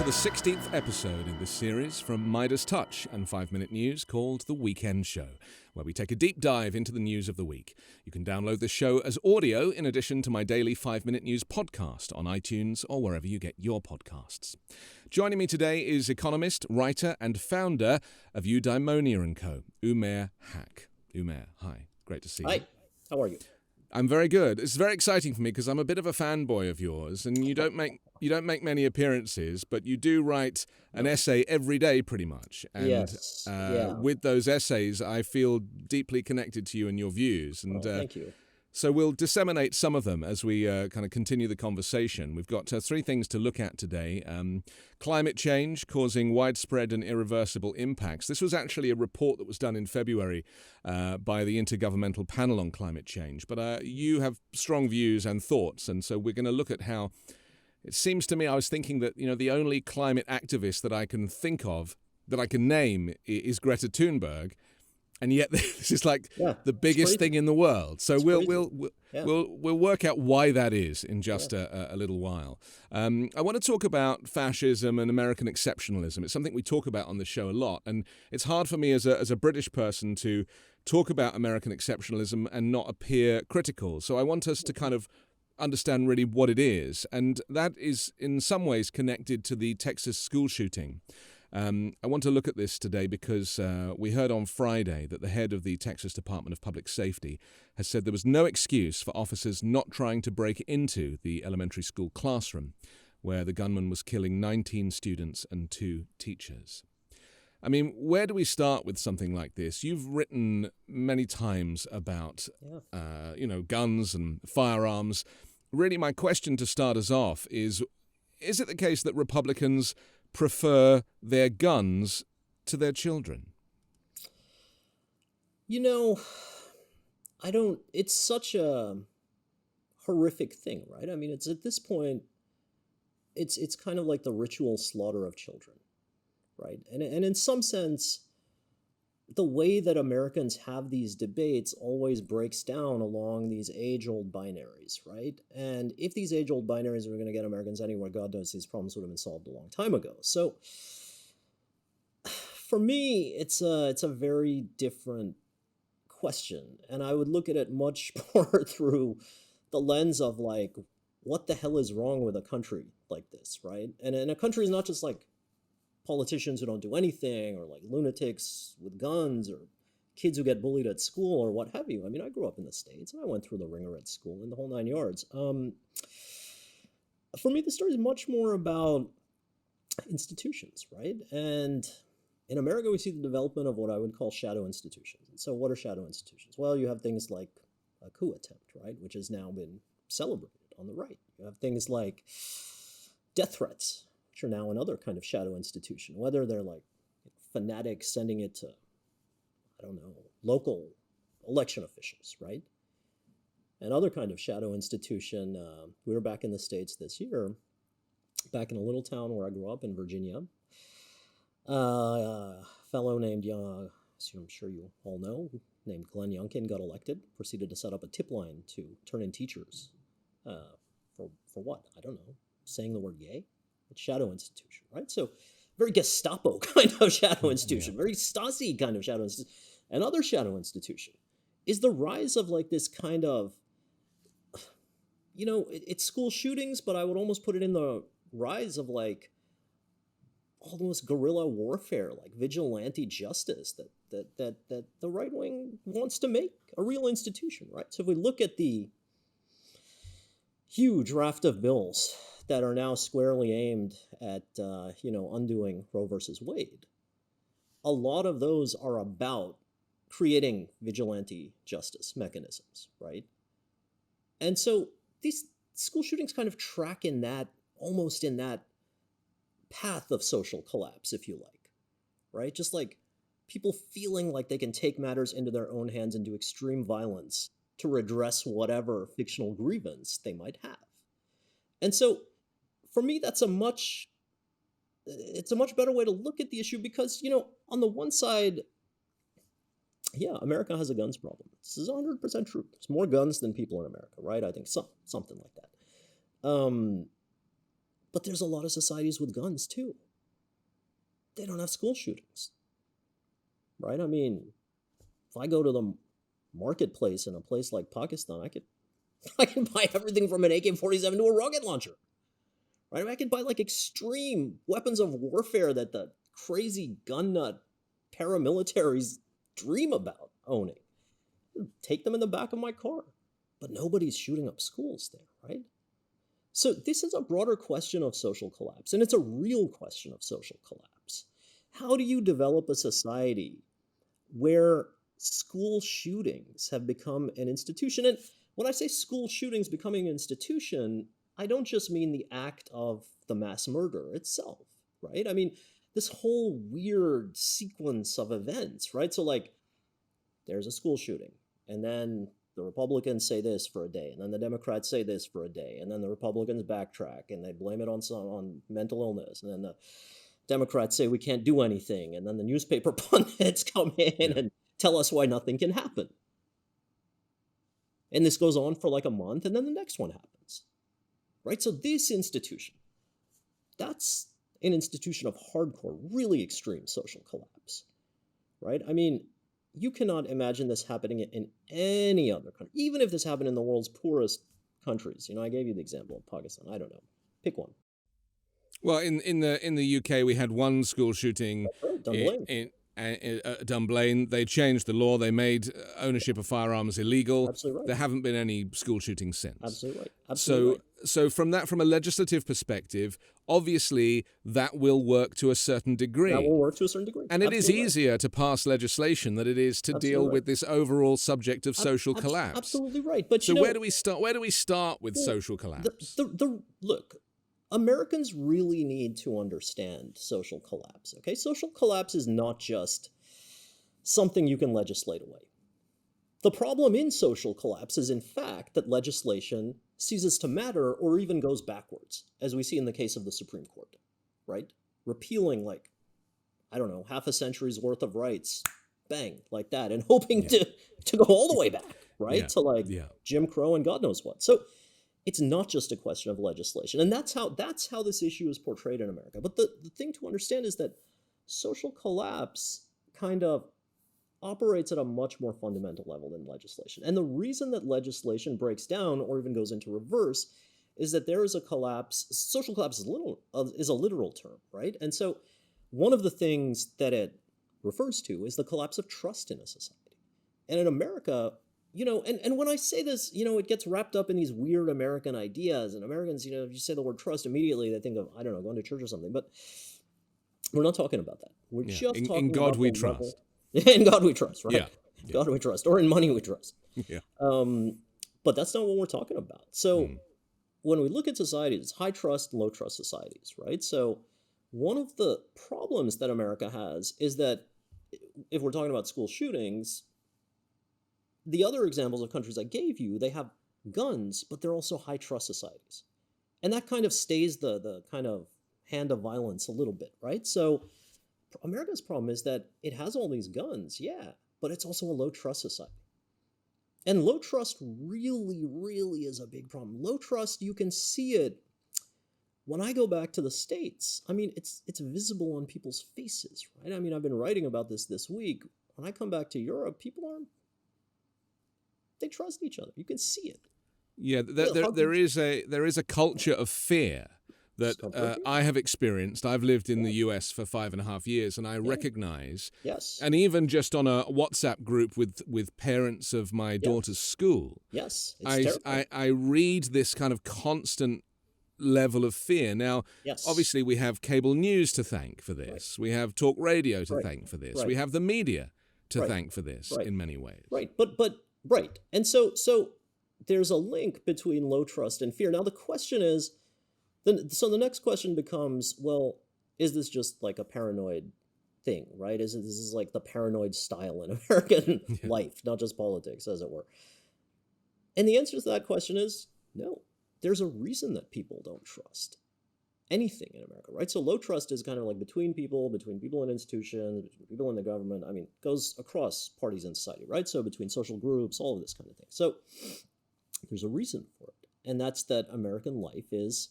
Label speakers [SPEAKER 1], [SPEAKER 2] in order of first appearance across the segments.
[SPEAKER 1] the 16th episode in this series from Midas Touch and 5-Minute News called The Weekend Show, where we take a deep dive into the news of the week. You can download this show as audio in addition to my daily 5-Minute News podcast on iTunes or wherever you get your podcasts. Joining me today is economist, writer and founder of Eudaimonia & Co., Umair Haque. Umair, hi. Great to see you.
[SPEAKER 2] Hi. How are you?
[SPEAKER 1] I'm very good. It's very exciting for me because I'm a bit of a fanboy of yours, and you don't make many appearances, but you do write an essay every day, pretty much. And
[SPEAKER 2] Yes.
[SPEAKER 1] with those essays, I feel deeply connected to you and your views. And
[SPEAKER 2] thank you.
[SPEAKER 1] so we'll disseminate some of them as we kind of continue the conversation. We've got three things to look at today. Climate change causing widespread and irreversible impacts. This was actually a report that was done in February by the Intergovernmental Panel on Climate Change. But you have strong views and thoughts, and so we're going to look at how it seems to me, I was thinking that, the only climate activist that I can think of, that I can name, is Greta Thunberg. And yet, this is like the biggest thing in the world. So we'll work out why that is in just a little while. I want to talk about fascism and American exceptionalism. It's something we talk about on the show a lot, and it's hard for me as a British person to talk about American exceptionalism and not appear critical. So I want us to kind of understand really what it is, and that is in some ways connected to the Texas school shooting. I want to look at this today because we heard on Friday that the head of the Texas Department of Public Safety has said there was no excuse for officers not trying to break into the elementary school classroom where the gunman was killing 19 students and 2 teachers. I mean, where do we start with something like this? You've written many times about, guns and firearms. Really, my question to start us off is it the case that Republicans prefer their guns to their children?
[SPEAKER 2] It's such a horrific thing, right? I mean, it's at this point, it's kind of like the ritual slaughter of children, right? And in some sense, the way that Americans have these debates always breaks down along these age-old binaries, right? And if these age-old binaries were going to get Americans anywhere, God knows these problems would have been solved a long time ago. So for me, it's a very different question. And I would look at it much more through the lens of like, what the hell is wrong with a country like this, right? And a country is not just like politicians who don't do anything, or like lunatics with guns, or kids who get bullied at school, or what have you. I mean, I grew up in the States, and I went through the ringer at school and the whole 9 yards. For me, the story is much more about institutions, right? And in America, we see the development of what I would call shadow institutions. And so what are shadow institutions? Well, you have things like a coup attempt, right, which has now been celebrated on the right. You have things like death threats, which are now another kind of shadow institution, whether they're like fanatics sending it to, local election officials, right? Another kind of shadow institution, we were back in the States this year, back in a little town where I grew up in Virginia. A fellow named, as I'm sure you all know, named Glenn Youngkin got elected, proceeded to set up a tip line to turn in teachers. For what? I don't know. Saying the word gay? It's shadow institution, right? So very Gestapo kind of shadow institution, very Stasi kind of shadow institution. Another shadow institution is the rise of like this kind of, it's school shootings, but I would almost put it in the rise of like almost guerrilla warfare, like vigilante justice that the right wing wants to make a real institution, right? So if we look at the huge raft of bills that are now squarely aimed at, undoing Roe versus Wade, a lot of those are about creating vigilante justice mechanisms, right? And so these school shootings kind of track almost in that path of social collapse, if you like, right? Just like people feeling like they can take matters into their own hands and do extreme violence to redress whatever fictional grievance they might have. And so for me, it's a much better way to look at the issue because, on the one side, America has a guns problem. This is 100% true. There's more guns than people in America, right? I think something like that. But there's a lot of societies with guns too. They don't have school shootings, right? I mean, if I go to the marketplace in a place like Pakistan, I can buy everything from an AK-47 to a rocket launcher, right? I mean, I can buy like extreme weapons of warfare that the crazy gun nut paramilitaries dream about owning. Take them in the back of my car, but nobody's shooting up schools there, right? So this is a broader question of social collapse, and it's a real question of social collapse. How do you develop a society where school shootings have become an institution? And when I say school shootings becoming an institution, I don't just mean the act of the mass murder itself, right? I mean, this whole weird sequence of events, right? So like, there's a school shooting, and then the Republicans say this for a day, and then the Democrats say this for a day, and then the Republicans backtrack and they blame it on mental illness, and then the Democrats say we can't do anything, and then the newspaper pundits come in and tell us why nothing can happen. And this goes on for like a month, and then the next one happens, right? So this institution, that's an institution of hardcore, really extreme social collapse, right? I mean, you cannot imagine this happening in any other country, even if this happened in the world's poorest countries. You know, I gave you the example of Pakistan. I don't know. Pick one.
[SPEAKER 1] Well, in the UK, we had one school shooting
[SPEAKER 2] Dunblane.
[SPEAKER 1] in Dunblane. They changed the law. They made ownership of firearms illegal.
[SPEAKER 2] Absolutely right.
[SPEAKER 1] There haven't been any school shootings since.
[SPEAKER 2] Absolutely right. Absolutely right.
[SPEAKER 1] So from a legislative perspective, obviously that will work to a certain degree.
[SPEAKER 2] That will work to a certain degree.
[SPEAKER 1] And it is easier to pass legislation than it is to deal with this overall subject of social collapse.
[SPEAKER 2] Absolutely right. But
[SPEAKER 1] so where do we start? Where do we start with social collapse?
[SPEAKER 2] Look, Americans really need to understand social collapse. Okay, social collapse is not just something you can legislate away. The problem in social collapse is, in fact, that legislation ceases to matter or even goes backwards, as we see in the case of the Supreme Court, right? Repealing, like, I don't know, half a century's worth of rights, bang, like that, and hoping to go all the way back, right? To like Jim Crow and God knows what. So it's not just a question of legislation. And that's how this issue is portrayed in America. But the thing to understand is that social collapse kind of operates at a much more fundamental level than legislation. And the reason that legislation breaks down or even goes into reverse is that there is a collapse. Social collapse is a literal term, right? And so one of the things that it refers to is the collapse of trust in a society. And in America, you know, and when I say this, you know, it gets wrapped up in these weird American ideas. And Americans, you know, if you say the word trust, immediately they think of, I don't know, going to church or something. But we're not talking about that. We're just talking about
[SPEAKER 1] in God we trust.
[SPEAKER 2] In God we trust, right?
[SPEAKER 1] Yeah.
[SPEAKER 2] God we trust, or in money we trust.
[SPEAKER 1] Yeah.
[SPEAKER 2] But that's not what we're talking about. So when we look at societies, it's high trust and low trust societies, right? So one of the problems that America has is that if we're talking about school shootings, the other examples of countries I gave you, they have guns, but they're also high trust societies. And that kind of stays the kind of hand of violence a little bit, right? So America's problem is that it has all these guns, yeah, but it's also a low trust society. And low trust really, really is a big problem. Low trust, you can see it when I go back to the States. I mean, it's visible on people's faces, right? I mean, I've been writing about this week. When I come back to Europe, they trust each other. You can see it.
[SPEAKER 1] Yeah, there is a culture of fear that I have experienced. I've lived in the US for 5.5 years, and I recognize, and even just on a WhatsApp group with parents of my daughter's school, I read this kind of constant level of fear. Now, obviously, we have cable news to thank for this. Right. We have talk radio to thank for this. Right. We have the media to thank for this in many ways.
[SPEAKER 2] Right, but and so there's a link between low trust and fear. Now, the question is, so the next question becomes, well, is this just like a paranoid thing, right? This is like the paranoid style in American life, not just politics, as it were? And the answer to that question is no. There's a reason that people don't trust anything in America, right? So low trust is kind of like between people in institutions, between people in the government. I mean, it goes across parties in society, right? So between social groups, all of this kind of thing. So there's a reason for it. And that's that American life is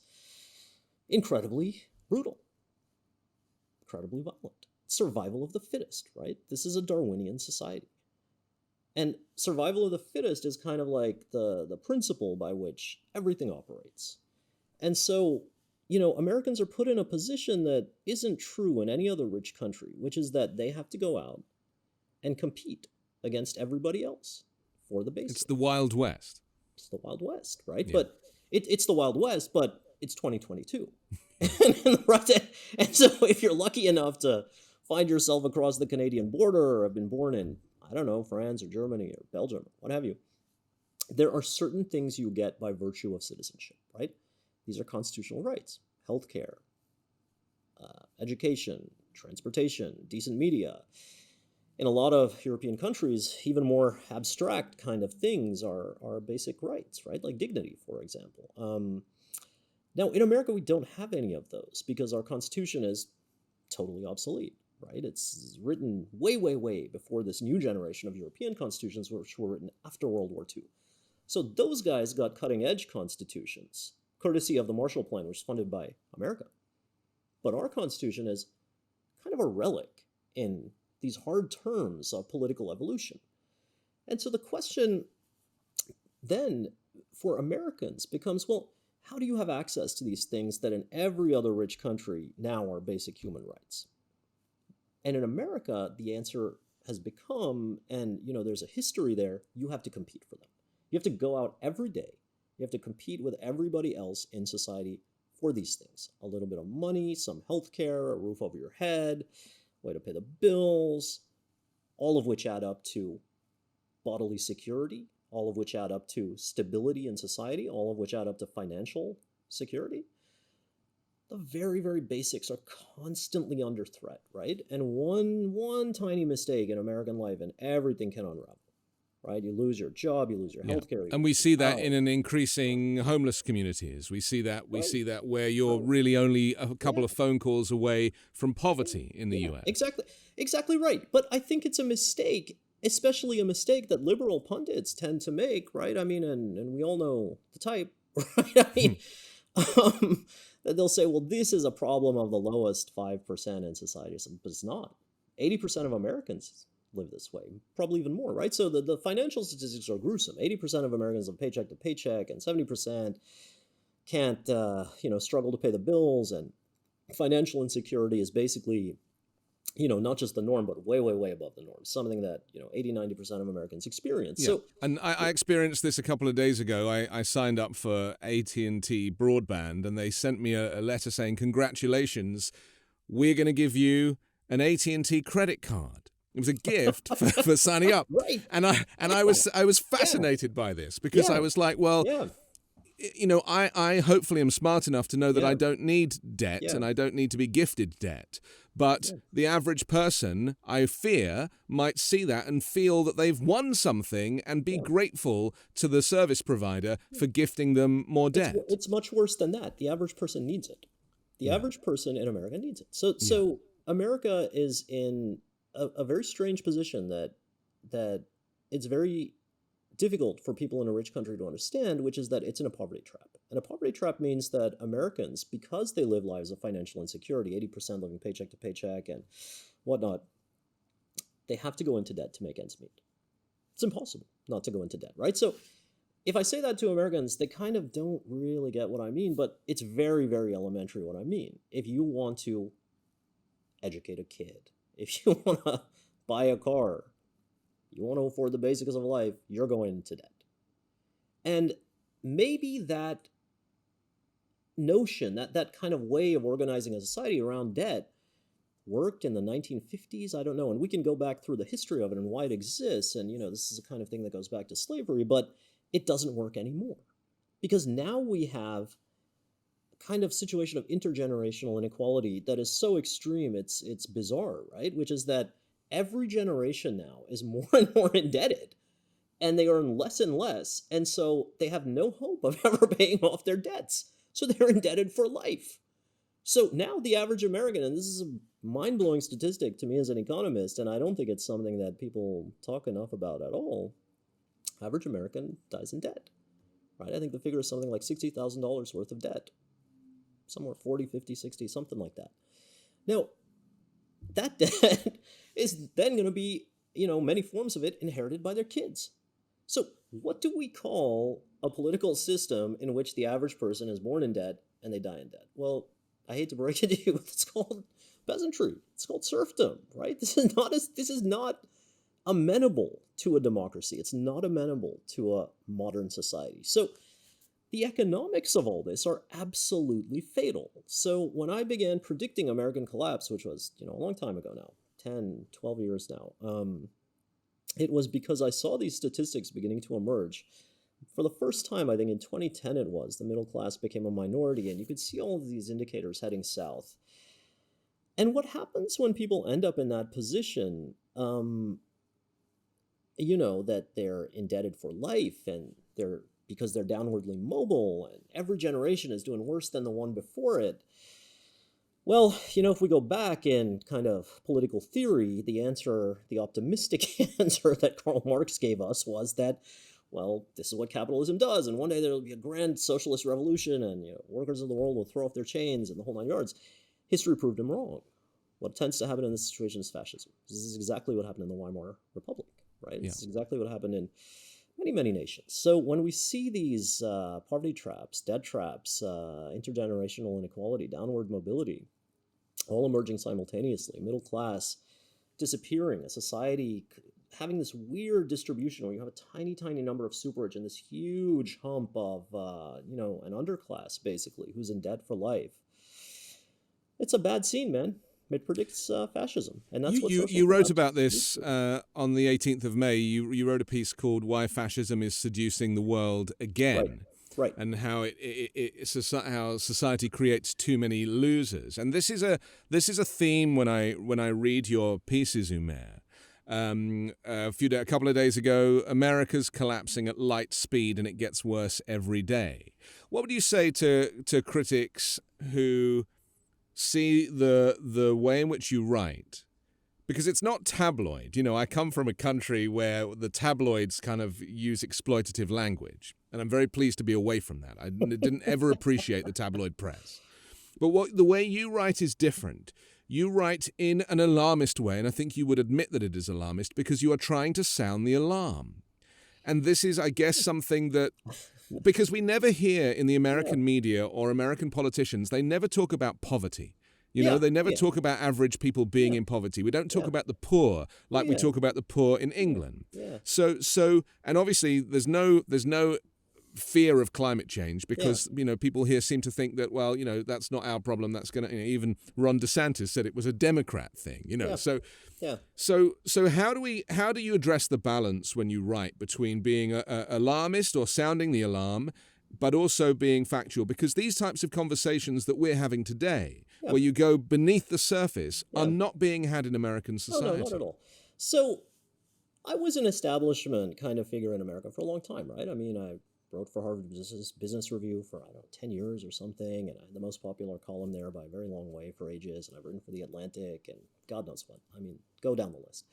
[SPEAKER 2] incredibly brutal, incredibly violent. Survival of the fittest, right? This is a Darwinian society. And survival of the fittest is kind of like the principle by which everything operates. And so, Americans are put in a position that isn't true in any other rich country, which is that they have to go out and compete against everybody else for the basics.
[SPEAKER 1] It's the Wild West.
[SPEAKER 2] It's the Wild West, right?
[SPEAKER 1] Yeah.
[SPEAKER 2] But it's the Wild West, but it's 2022. And so if you're lucky enough to find yourself across the Canadian border or have been born in, I don't know, France or Germany or Belgium, what have you, there are certain things you get by virtue of citizenship, right? These are constitutional rights: healthcare, education, transportation, decent media. In a lot of European countries, even more abstract kind of things are basic rights, right? Like dignity, for example. Now, in America, we don't have any of those because our Constitution is totally obsolete, right? It's written way, way, way before this new generation of European constitutions, which were written after World War II. So those guys got cutting-edge constitutions, courtesy of the Marshall Plan, which was funded by America. But our Constitution is kind of a relic in these hard terms of political evolution. And so the question then for Americans becomes, well, how do you have access to these things that in every other rich country now are basic human rights? And in America, the answer has become, and there's a history there, you have to compete for them. You have to go out every day. You have to compete with everybody else in society for these things. A little bit of money, some health care, a roof over your head, way to pay the bills, all of which add up to bodily security, all of which add up to stability in society, all of which add up to financial security. The very, very basics are constantly under threat, right? And one tiny mistake in American life and everything can unravel, right? You lose your job, you lose your health care.
[SPEAKER 1] And we see that in an increasing homeless communities. We see that where you're really only a couple of phone calls away from poverty in the US.
[SPEAKER 2] Exactly right. But I think it's a mistake, especially a mistake that liberal pundits tend to make, right? I mean, and we all know the type, right? I mean, that they'll say, well, this is a problem of the lowest 5% in society. But it's not. 80% of Americans live this way, probably even more, right? So the financial statistics are gruesome. 80% of Americans live paycheck to paycheck, and 70% can't, struggle to pay the bills. And financial insecurity is basically, not just the norm, but way, way, way above the norm. Something that, 80, 90% of Americans experience.
[SPEAKER 1] Yeah.
[SPEAKER 2] So,
[SPEAKER 1] and I experienced this a couple of days ago. I signed up for AT&T broadband, and they sent me a letter saying, congratulations, we're going to give you an AT&T credit card. It was a gift for signing up.
[SPEAKER 2] Right.
[SPEAKER 1] And I was fascinated by this because I was like, well, I hopefully am smart enough to know that I don't need debt and I don't need to be gifted debt. But the average person, I fear, might see that and feel that they've won something and be grateful to the service provider for gifting them more debt.
[SPEAKER 2] It's much worse than that. The average person needs it. The average person in America needs it. So America is in a very strange position that it's very difficult for people in a rich country to understand, which is that it's in a poverty trap. And a poverty trap means that Americans, because they live lives of financial insecurity, 80% living paycheck to paycheck and whatnot, they have to go into debt to make ends meet. It's impossible not to go into debt, right? So if I say that to Americans, they kind of don't really get what I mean, but it's very, very elementary what I mean. If you want to educate a kid, if you want to buy a car, you want to afford the basics of life, you're going into debt. And maybe that notion, that kind of way of organizing a society around debt worked in the 1950s, I don't know. And we can go back through the history of it and why it exists. And, this is the kind of thing that goes back to slavery, but it doesn't work anymore. Because now we have kind of situation of intergenerational inequality that is so extreme, it's bizarre, right? Which is that every generation now is more and more indebted, and they earn less and less, and so they have no hope of ever paying off their debts. So they're indebted for life. So now the average American, and this is a mind-blowing statistic to me as an economist, and I don't think it's something that people talk enough about at all, average American dies in debt, right? I think the figure is something like $60,000 worth of debt. somewhere 40, 50, 60, something like that. Now, that debt is then going to be, many forms of it inherited by their kids. So what do we call a political system in which the average person is born in debt and they die in debt? Well, I hate to break it to you, but it's called peasantry. It's called serfdom, right? This is not amenable to a democracy. It's not amenable to a modern society. So the economics of all this are absolutely fatal. So when I began predicting American collapse, which was, a long time ago now, 10, 12 years now, it was because I saw these statistics beginning to emerge. For the first time, I think in 2010 it was, the middle class became a minority, and you could see all of these indicators heading south. And what happens when people end up in that position, that they're indebted for life, and because they're downwardly mobile, and every generation is doing worse than the one before it. Well, if we go back in kind of political theory, the optimistic answer that Karl Marx gave us was that, well, this is what capitalism does, and one day there'll be a grand socialist revolution, and workers of the world will throw off their chains and the whole nine yards. History proved him wrong. What tends to happen in this situation is fascism. This is exactly what happened in the Weimar Republic, right? Yeah. This is exactly what happened in many, many nations. So when we see these poverty traps, debt traps, intergenerational inequality, downward mobility, all emerging simultaneously, middle class disappearing, a society having this weird distribution where you have a tiny, tiny number of superrich and this huge hump of, an underclass, basically, who's in debt for life. It's a bad scene, man. It predicts fascism, and that's what
[SPEAKER 1] you wrote about this on the 18th of May. You wrote a piece called "Why Fascism is Seducing the World Again,"
[SPEAKER 2] right? And
[SPEAKER 1] how how society creates too many losers. And this is a theme when I read your pieces, Umair. A couple of days ago, America's collapsing at light speed, and it gets worse every day. What would you say to critics who see the way in which you write? Because it's not tabloid. I come from a country where the tabloids kind of use exploitative language, and I'm very pleased to be away from that. I didn't ever appreciate the tabloid press. But the way you write is different. You write in an alarmist way, and I think you would admit that it is alarmist because you are trying to sound the alarm. And this is, I guess, something that, because we never hear in the American media or American politicians, they never talk about poverty. They never talk about average people being in poverty. We don't talk about the poor like we talk about the poor in England. So, and obviously there's no fear of climate change because people here seem to think that, well, that's not our problem. That's going to, even Ron DeSantis said it was a Democrat thing. So how do you address the balance when you write between being a alarmist or sounding the alarm, but also being factual? Because these types of conversations that we're having today, where you go beneath the surface, are not being had in American society.
[SPEAKER 2] No, not at all. So I was an establishment kind of figure in America for a long time, right? I mean, I wrote for Harvard Business Review for, 10 years or something, and the most popular column there by a very long way for ages, and I've written for The Atlantic, and God knows what. I mean, go down the list.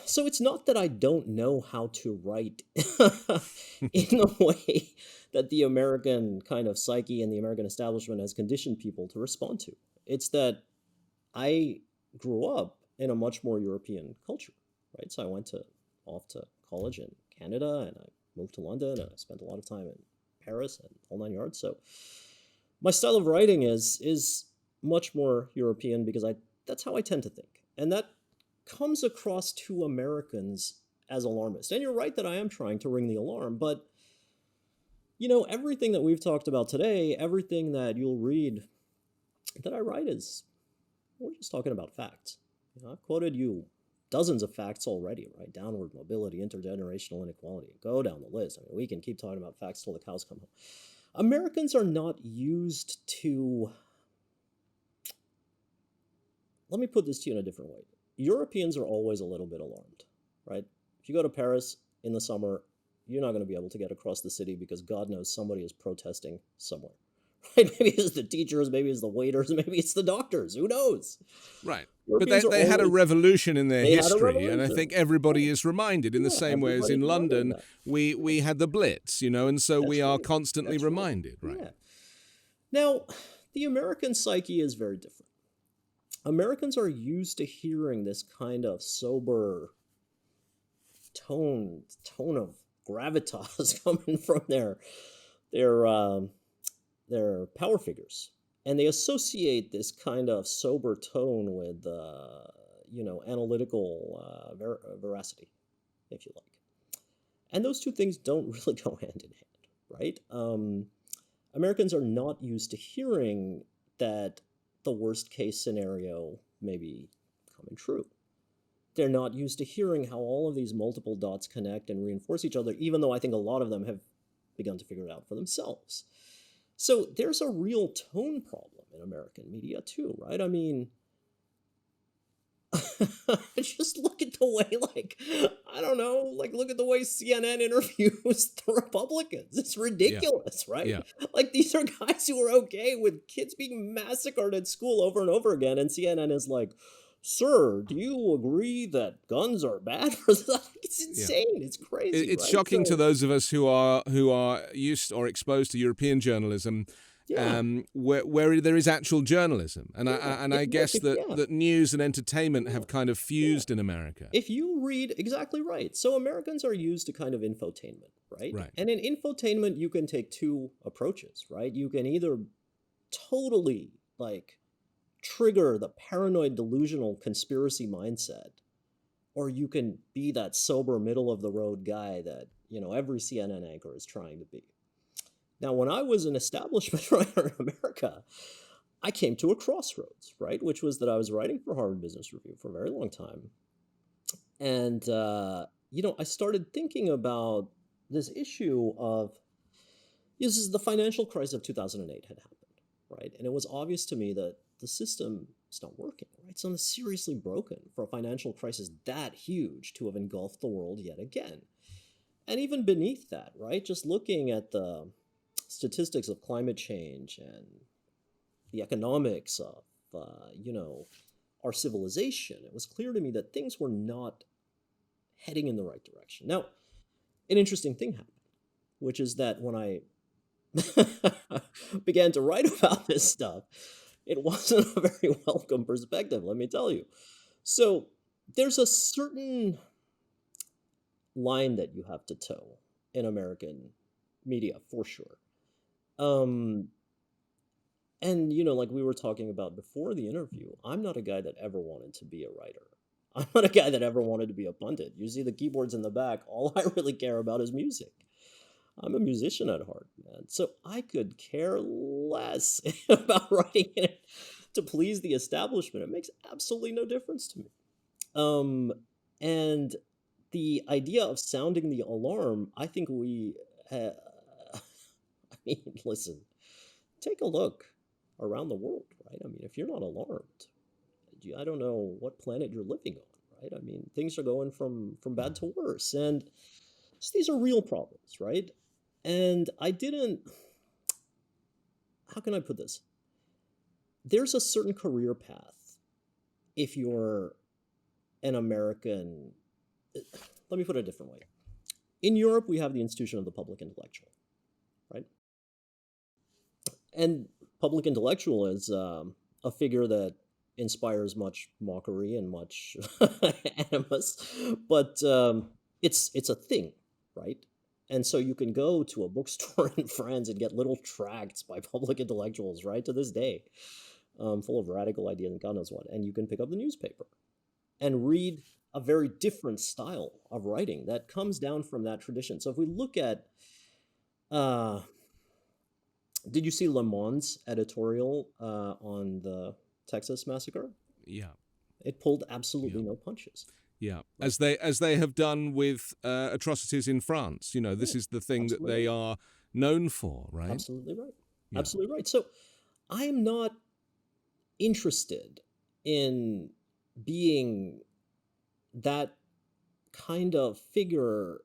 [SPEAKER 2] So it's not that I don't know how to write in the way that the American kind of psyche and the American establishment has conditioned people to respond to. It's that I grew up in a much more European culture, right? So I went off to college in Canada, and I moved to London, and I spent a lot of time in Paris and all nine yards. So my style of writing is much more European because that's how I tend to think. And that comes across to Americans as alarmist. And you're right that I am trying to ring the alarm, but everything that we've talked about today, everything that you'll read that I write we're just talking about facts. I've quoted you dozens of facts already, right? Downward mobility, intergenerational inequality. Go down the list. I mean, we can keep talking about facts till the cows come home. Americans are not used to... Let me put this to you in a different way. Europeans are always a little bit alarmed, right? If you go to Paris in the summer, you're not going to be able to get across the city because God knows somebody is protesting somewhere. Right? Maybe it's the teachers, maybe it's the waiters, maybe it's the doctors. Who knows?
[SPEAKER 1] Right. Europeans but they had a revolution in their history, and I think everybody is reminded in the same way as in London, we had the Blitz, and so we are constantly reminded, right? Yeah.
[SPEAKER 2] Now, the American psyche is very different. Americans are used to hearing this kind of sober tone of gravitas coming from their their power figures, and they associate this kind of sober tone with analytical veracity, if you like. And those two things don't really go hand in hand, right? Americans are not used to hearing that the worst case scenario may be coming true. They're not used to hearing how all of these multiple dots connect and reinforce each other, even though I think a lot of them have begun to figure it out for themselves. So there's a real tone problem in American media too, right? I mean, just look at the way, I don't know, look at the way CNN interviews the Republicans. It's ridiculous, right?
[SPEAKER 1] Yeah.
[SPEAKER 2] Like, these are guys who are okay with kids being massacred at school over and over again, and CNN is like, "Sir, do you agree that guns are bad for that?" It's insane. It's crazy.
[SPEAKER 1] It's
[SPEAKER 2] right?
[SPEAKER 1] shocking to those of us who are used or exposed to European journalism,
[SPEAKER 2] Yeah.
[SPEAKER 1] where there is actual journalism, and I guess
[SPEAKER 2] Yeah.
[SPEAKER 1] that news and entertainment have kind of fused in America.
[SPEAKER 2] If you read, exactly right. So Americans are used to kind of infotainment, right?
[SPEAKER 1] Right.
[SPEAKER 2] And in infotainment, you can take two approaches, right? You can either totally trigger the paranoid, delusional conspiracy mindset, or you can be that sober, middle of the road guy that every CNN anchor is trying to be. Now, when I was an establishment writer in America, I came to a crossroads, right? Which was that I was writing for Harvard Business Review for a very long time. And, I started thinking about this issue of, this is the financial crisis of 2008 had happened, right? And it was obvious to me that the system is not working, right? Something's seriously broken for a financial crisis that huge to have engulfed the world yet again. And even beneath that, right? Just looking at the statistics of climate change and the economics of, our civilization, it was clear to me that things were not heading in the right direction. Now, an interesting thing happened, which is that when I began to write about this stuff, it wasn't a very welcome perspective, let me tell you. So there's a certain line that you have to toe in American media, for sure. And, like we were talking about before the interview, I'm not a guy that ever wanted to be a writer. I'm not a guy that ever wanted to be a pundit. You see the keyboards in the back, all I really care about is music. I'm a musician at heart, man. So I could care less about writing it to please the establishment. It makes absolutely no difference to me. And the idea of sounding the alarm, I think I mean, listen, take a look around the world, right? I mean, if you're not alarmed, I don't know what planet you're living on, right? I mean, things are going from bad to worse, and so these are real problems, right? And how can I put this? There's a certain career path if you're an American. Let me put it a different way. In Europe, we have the institution of the public intellectual, right? And public intellectual is a figure that inspires much mockery and much animus, but it's a thing, right? And so you can go to a bookstore in France and get little tracts by public intellectuals, right, to this day, full of radical ideas and God knows what. And you can pick up the newspaper and read a very different style of writing that comes down from that tradition. So if we look at, did you see Le Monde's editorial on the Texas massacre?
[SPEAKER 1] Yeah.
[SPEAKER 2] It pulled absolutely no punches.
[SPEAKER 1] Yeah, as they have done with atrocities in France. This is the thing that they are known for, right?
[SPEAKER 2] Absolutely right.
[SPEAKER 1] Yeah.
[SPEAKER 2] Absolutely right. So I am not interested in being that kind of figure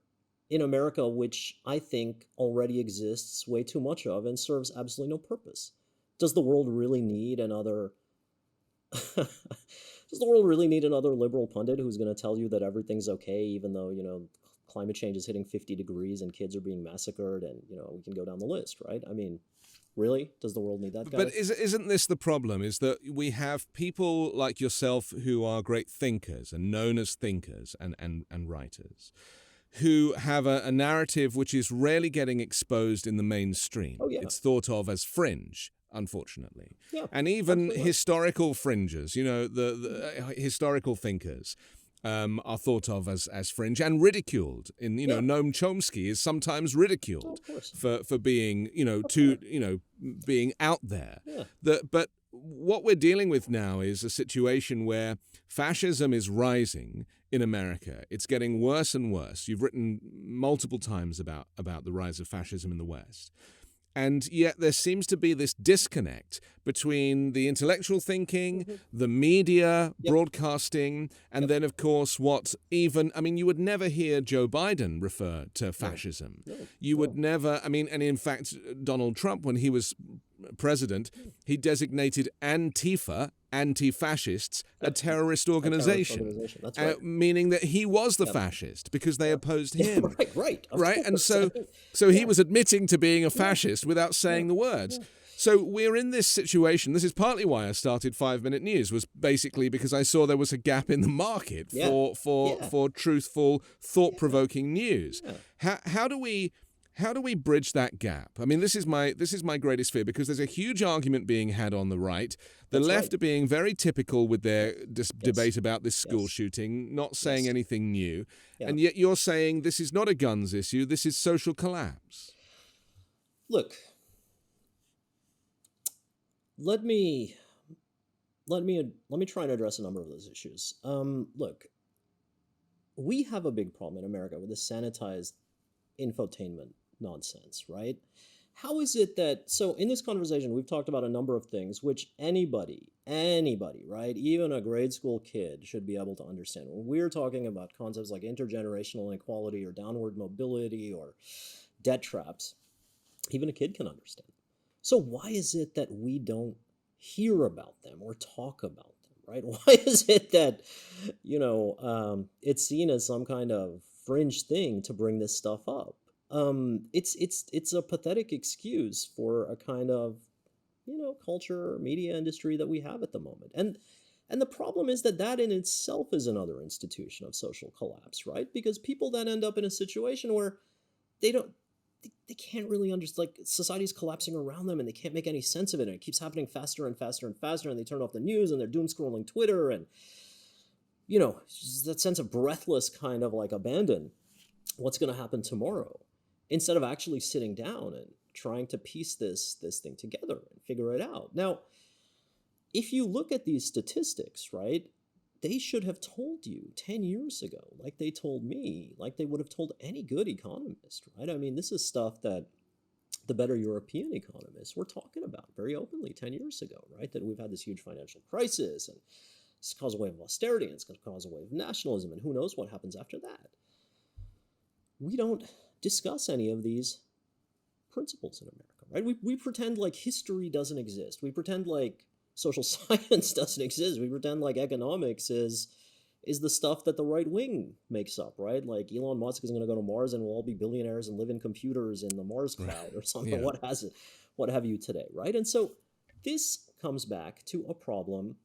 [SPEAKER 2] in America, which I think already exists way too much of and serves absolutely no purpose. Does the world really need another Does the world really need another liberal pundit who's going to tell you that everything's okay, even though, climate change is hitting 50 degrees and kids are being massacred, and we can go down the list, right? I mean, really, does the world need that guy?
[SPEAKER 1] But isn't this the problem, is that we have people like yourself who are great thinkers and known as thinkers and writers, who have a narrative which is rarely getting exposed in the mainstream.
[SPEAKER 2] Oh, yeah.
[SPEAKER 1] It's thought of as fringe, unfortunately.
[SPEAKER 2] Yeah,
[SPEAKER 1] and even
[SPEAKER 2] absolutely.
[SPEAKER 1] historical fringes, the historical thinkers are thought of as fringe and ridiculed. Noam Chomsky is sometimes ridiculed for being, being out there.
[SPEAKER 2] Yeah.
[SPEAKER 1] But what we're dealing with now is a situation where fascism is rising in America. It's getting worse and worse. You've written multiple times about the rise of fascism in the West. And yet there seems to be this disconnect between the intellectual thinking, the media, broadcasting, and then, of course, you would never hear Joe Biden refer to fascism. You would never, and in fact, Donald Trump, when he was president, he designated Antifa, anti-fascists, a terrorist organization.
[SPEAKER 2] That's right.
[SPEAKER 1] Meaning that he was the fascist because they opposed him.
[SPEAKER 2] Right.
[SPEAKER 1] And so he was admitting to being a fascist without saying the words. So we're in this situation. This is partly why I started 5 Minute News, was basically because I saw there was a gap in the market for truthful, thought-provoking news. How do we bridge that gap? I mean, this is my greatest fear, because there's a huge argument being had on the right. The left are being very typical with their debate about this school shooting, not saying anything new. And yet you're saying this is not a guns issue, this is social collapse.
[SPEAKER 2] Look, let me try and address a number of those issues. Look, we have a big problem in America with this sanitized infotainment nonsense, right? How is it that, so in this conversation, we've talked about a number of things which anybody, right, even a grade school kid should be able to understand. When we're talking about concepts like intergenerational inequality or downward mobility or debt traps, even a kid can understand. So why is it that we don't hear about them or talk about them, right? Why is it that, it's seen as some kind of fringe thing to bring this stuff up? It's a pathetic excuse for a kind of, culture or media industry that we have at the moment. And the problem is that in itself is another institution of social collapse, right? Because people then end up in a situation where they can't really understand, like, society's collapsing around them and they can't make any sense of it. And it keeps happening faster and faster and faster. And they turn off the news and they're doom scrolling Twitter and, that sense of breathless kind of like abandon what's going to happen tomorrow, instead of actually sitting down and trying to piece this thing together and figure it out. Now, if you look at these statistics, right, they should have told you 10 years ago, like they told me, like they would have told any good economist, right? I mean, this is stuff that the better European economists were talking about very openly 10 years ago, right? That we've had this huge financial crisis, and it's caused a wave of austerity, and it's going to cause a wave of nationalism, and who knows what happens after that. We don't discuss any of these principles in America, right? We pretend like history doesn't exist. We pretend like social science doesn't exist. We pretend like economics is the stuff that the right wing makes up, right? Like Elon Musk is going to go to Mars and we'll all be billionaires and live in computers in the Mars cloud or something. What have you today, right? And so this comes back to a problem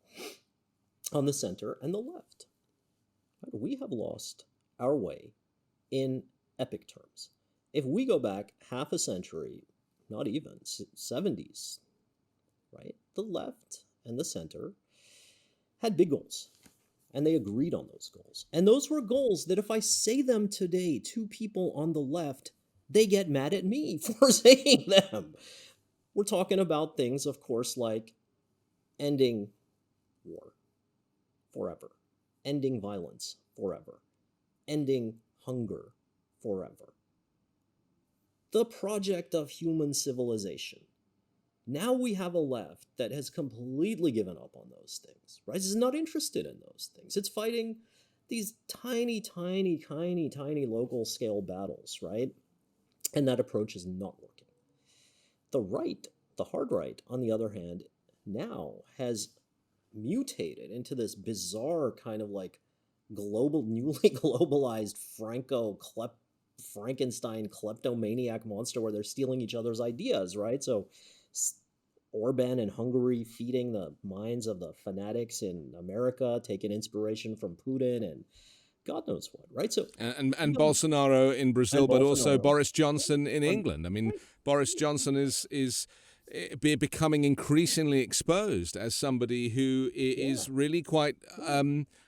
[SPEAKER 2] on the center and the left. Right? We have lost our way in epic terms. If we go back half a century, not even 70s, right? The left and the center had big goals, and they agreed on those goals. And those were goals that if I say them today to people on the left, they get mad at me for saying them. We're talking about things, of course, like ending war forever, ending violence forever, ending hunger forever, the project of human civilization. Now we have a left that has completely given up on those things, right? It's not interested in those things. It's fighting these tiny local scale battles, right? And that approach is not working. The right, the hard right, on the other hand, now has mutated into this bizarre kind of like newly globalized Frankenstein kleptomaniac monster where they're stealing each other's ideas, right? So Orban in Hungary feeding the minds of the fanatics in America, taking inspiration from Putin and God knows what, right? So
[SPEAKER 1] and Bolsonaro in Brazil, but also
[SPEAKER 2] Bolsonaro.
[SPEAKER 1] Boris Johnson in England. I mean,
[SPEAKER 2] Right.
[SPEAKER 1] Boris Johnson is becoming increasingly exposed as somebody who is really quite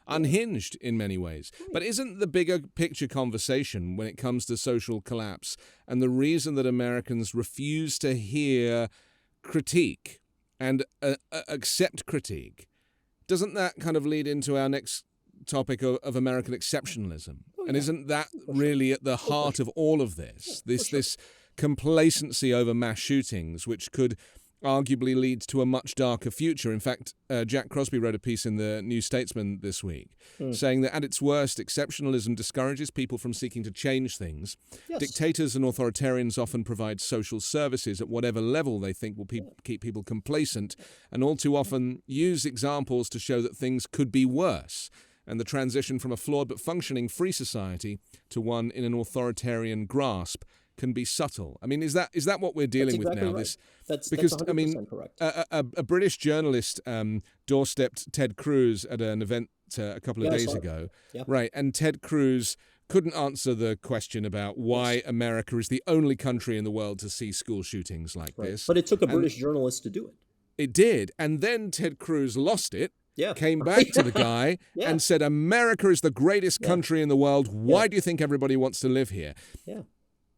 [SPEAKER 1] unhinged in many ways. But isn't the bigger picture conversation when it comes to social collapse and the reason that Americans refuse to hear critique and accept critique, doesn't that kind of lead into our next topic of American exceptionalism? And isn't that really at the heart of all of this? This complacency over mass shootings, which could arguably lead to a much darker future. In fact, Jack Crosby wrote a piece in the New Statesman this week saying that at its worst, exceptionalism discourages people from seeking to change things.
[SPEAKER 2] Yes.
[SPEAKER 1] Dictators and authoritarians often provide social services at whatever level they think will keep people complacent, and all too often use examples to show that things could be worse. And the transition from a flawed but functioning free society to one in an authoritarian grasp can be subtle. I mean, is that what we're dealing with now?
[SPEAKER 2] Right. That's
[SPEAKER 1] because
[SPEAKER 2] 100%
[SPEAKER 1] I mean,
[SPEAKER 2] correct.
[SPEAKER 1] A British journalist doorstepped Ted Cruz at an event a couple of days ago, right? And Ted Cruz couldn't answer the question about why America is the only country in the world to see school shootings like this.
[SPEAKER 2] But it took a British journalist to do it.
[SPEAKER 1] It did, and then Ted Cruz lost it.
[SPEAKER 2] Yeah.
[SPEAKER 1] Came back to the guy and said, America is the greatest country in the world. Why do you think everybody wants to live here?
[SPEAKER 2] Yeah.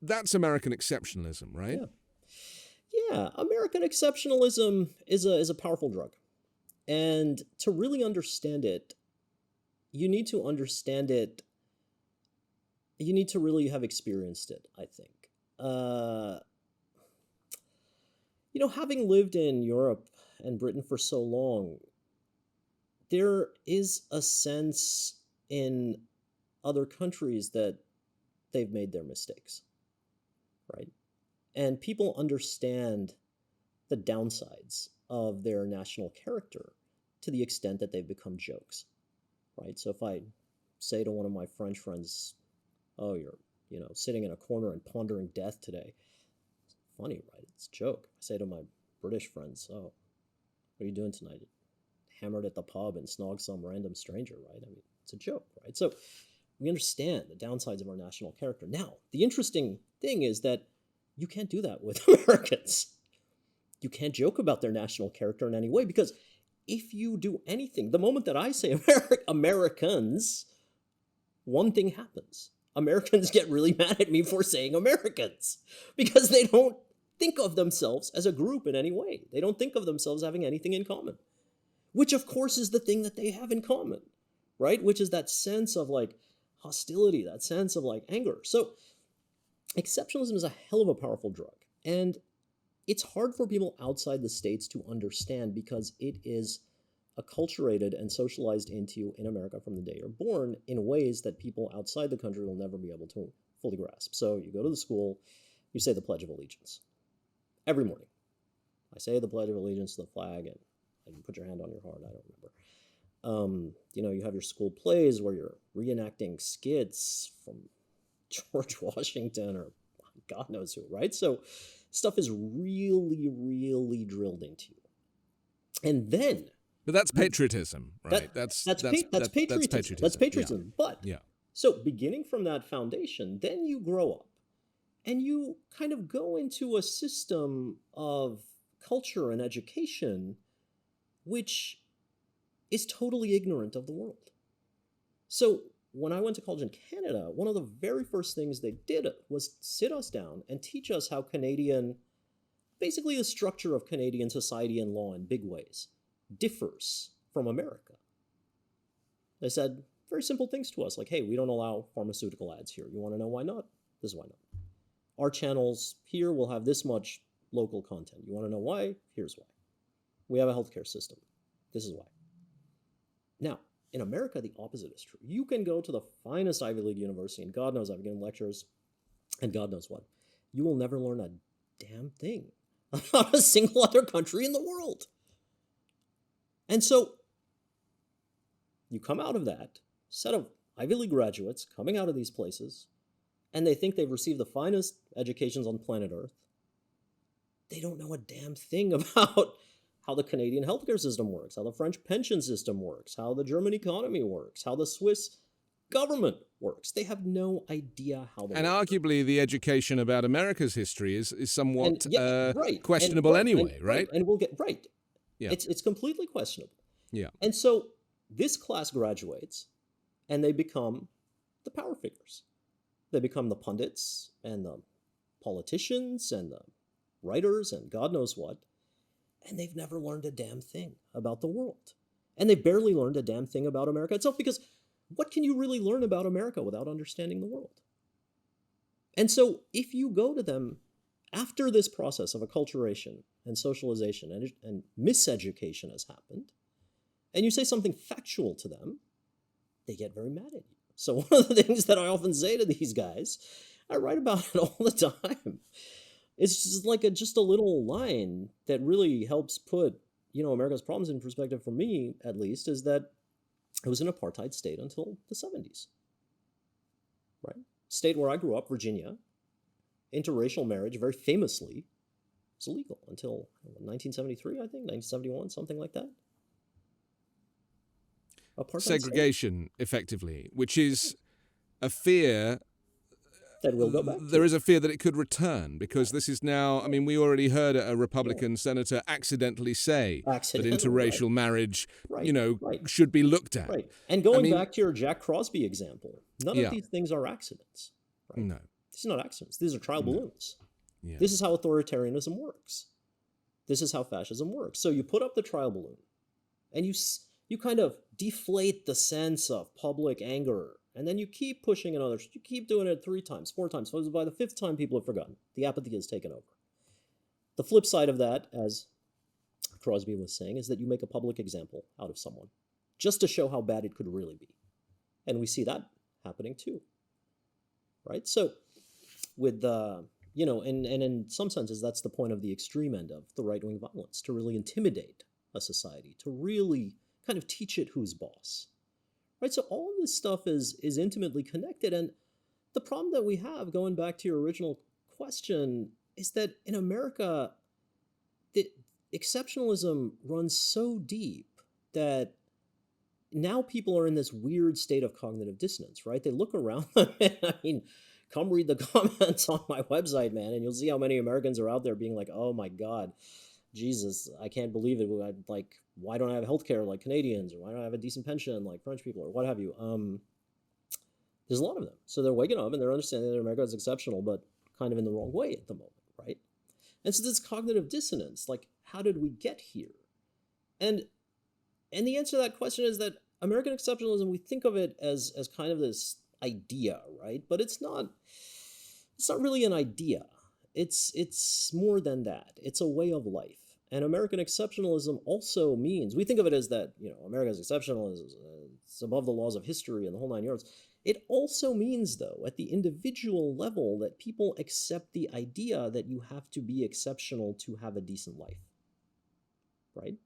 [SPEAKER 1] That's American exceptionalism, right?
[SPEAKER 2] Yeah. American exceptionalism is a powerful drug. And to really understand it, you need to really have experienced it, I think. Having lived in Europe and Britain for so long, there is a sense in other countries that they've made their mistakes, right? And people understand the downsides of their national character to the extent that they've become jokes, right? So if I say to one of my French friends, oh, you're, sitting in a corner and pondering death today, funny, right? It's a joke. I say to my British friends, oh, what are you doing tonight? Hammered at the pub and snog some random stranger, right? I mean, it's a joke, right? So we understand the downsides of our national character. Now, the interesting thing is that you can't do that with Americans. You can't joke about their national character in any way, because if you do anything, the moment that I say Americans, one thing happens. Americans get really mad at me for saying Americans, because they don't think of themselves as a group in any way. They don't think of themselves having anything in common, which of course is the thing that they have in common, right? Which is that sense of hostility, that sense of anger. So exceptionalism is a hell of a powerful drug. And it's hard for people outside the States to understand, because it is acculturated and socialized into you in America from the day you're born in ways that people outside the country will never be able to fully grasp. So you go to the school, you say the Pledge of Allegiance. Every morning, I say the Pledge of Allegiance to the flag, and you put your hand on your heart, I don't remember. You have your school plays where you're reenacting skits from George Washington or God knows who, right? So stuff is really, really drilled into you. And then...
[SPEAKER 1] But that's patriotism, right? That's patriotism.
[SPEAKER 2] That's patriotism. But, so beginning from that foundation, then you grow up and you kind of go into a system of culture and education which is totally ignorant of the world. So when I went to college in Canada, one of the very first things they did was sit us down and teach us how basically the structure of Canadian society and law in big ways, differs from America. They said very simple things to us, like, hey, we don't allow pharmaceutical ads here. You want to know why not? This is why not. Our channels here will have this much local content. You want to know why? Here's why. We have a healthcare system. This is why. Now, in America, the opposite is true. You can go to the finest Ivy League university, and God knows I've given lectures, and God knows what. You will never learn a damn thing about a single other country in the world. And so you come out of that set of Ivy League graduates coming out of these places, and they think they've received the finest educations on planet Earth. They don't know a damn thing about how the Canadian healthcare system works, how the French pension system works, how the German economy works, how the Swiss government works. They have no idea how the
[SPEAKER 1] And arguably, the education about America's history is somewhat questionable anyway, right?
[SPEAKER 2] And we'll get right.
[SPEAKER 1] Yeah.
[SPEAKER 2] It's completely questionable.
[SPEAKER 1] Yeah.
[SPEAKER 2] And so this class graduates, and they become the power figures. They become the pundits and the politicians and the writers and God knows what. And they've never learned a damn thing about the world. And they barely learned a damn thing about America itself, because what can you really learn about America without understanding the world? And so if you go to them after this process of acculturation and socialization and miseducation has happened, and you say something factual to them, they get very mad at you. So one of the things that I often say to these guys, I write about it all the time. It's just like just a little line that really helps put, America's problems in perspective, for me at least, is that it was an apartheid state until the 70s, right? State where I grew up, Virginia, interracial marriage, very famously, was illegal until 1973, I think, 1971, something like that. Apartheid
[SPEAKER 1] Segregation, state, effectively, which is a fear
[SPEAKER 2] that will go back.
[SPEAKER 1] There is a fear that it could return, because this is now, we already heard a Republican senator accidentally say that interracial marriage, should be looked at.
[SPEAKER 2] Right. And going back to your Jack Crosby example, none of these things are accidents. Right?
[SPEAKER 1] No.
[SPEAKER 2] These are not accidents. These are trial balloons.
[SPEAKER 1] Yeah.
[SPEAKER 2] This is how authoritarianism works. This is how fascism works. So you put up the trial balloon, and you kind of deflate the sense of public anger. And then you keep pushing another. You keep doing it 3 times, 4 times. So by the 5th time, people have forgotten. The apathy has taken over. The flip side of that, as Crosby was saying, is that you make a public example out of someone just to show how bad it could really be. And we see that happening too. Right? So with, and in some senses, that's the point of the extreme end of the right-wing violence, to really intimidate a society, to really kind of teach it who's boss. Right, so all of this stuff is intimately connected, and the problem that we have, going back to your original question, is that in America, the exceptionalism runs so deep that now people are in this weird state of cognitive dissonance, right? They look around them, and come read the comments on my website, man, and you'll see how many Americans are out there being like, oh my God, Jesus, I can't believe it. Why don't I have healthcare like Canadians, or why don't I have a decent pension like French people, or what have you? There's a lot of them. So they're waking up and they're understanding that America is exceptional, but kind of in the wrong way at the moment, right? And so this cognitive dissonance, like, how did we get here? And the answer to that question is that American exceptionalism, we think of it as kind of this idea, right? But it's not really an idea. It's more than that. It's a way of life. And American exceptionalism also means, we think of it as that, America's exceptional, it's above the laws of history and the whole 9 yards. It also means, though, at the individual level, that people accept the idea that you have to be exceptional to have a decent life, right?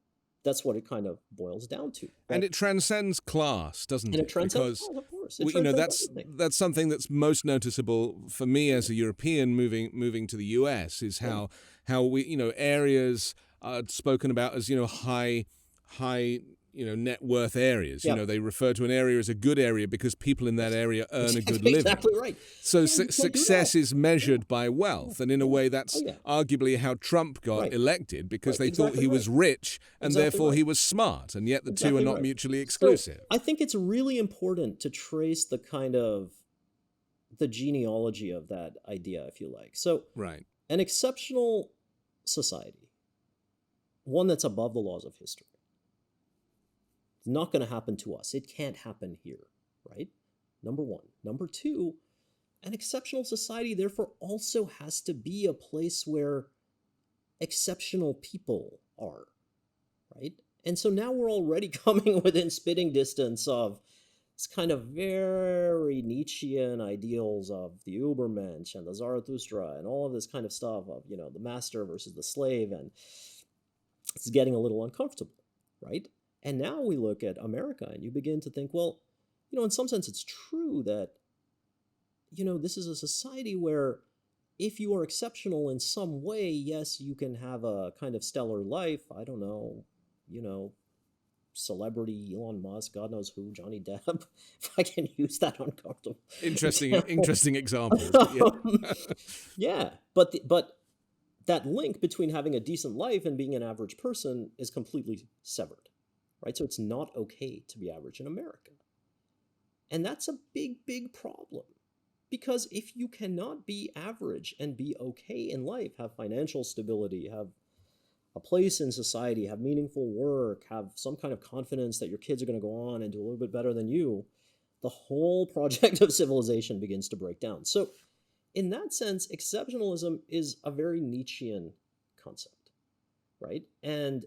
[SPEAKER 2] That's what it kind of boils down to. Right?
[SPEAKER 1] And it transcends class, doesn't it?
[SPEAKER 2] And it transcends class, of course.
[SPEAKER 1] That's something that's most noticeable for me as a European moving to the US, is how we, areas are spoken about as, high net worth areas.
[SPEAKER 2] Yeah.
[SPEAKER 1] They refer to an area as a good area because people in that area earn a good living.
[SPEAKER 2] Exactly right.
[SPEAKER 1] So success is measured by wealth, and in a way that's arguably how Trump got elected, because they thought he was rich and therefore he was smart, and yet the two are not mutually exclusive.
[SPEAKER 2] So I think it's really important to trace the kind of the genealogy of that idea, if you like. So an exceptional society, one that's above the laws of history, it's not going to happen to us. It can't happen here, right? Number one. Number two, an exceptional society, therefore, also has to be a place where exceptional people are, right? And so now we're already coming within spitting distance of this kind of very Nietzschean ideals of the Übermensch and the Zarathustra and all of this kind of stuff of, the master versus the slave, and it's getting a little uncomfortable, right? And now we look at America and you begin to think, well, in some sense, it's true that, this is a society where if you are exceptional in some way, yes, you can have a kind of stellar life. I don't know, celebrity, Elon Musk, God knows who, Johnny Depp, if I can use that uncomfortable
[SPEAKER 1] Interesting examples. But yeah.
[SPEAKER 2] Yeah, but that link between having a decent life and being an average person is completely severed, right? So it's not okay to be average in America. And that's a big problem. Because if you cannot be average and be okay in life, have financial stability, have a place in society, have meaningful work, have some kind of confidence that your kids are going to go on and do a little bit better than you, the whole project of civilization begins to break down. So in that sense, exceptionalism is a very Nietzschean concept, right? And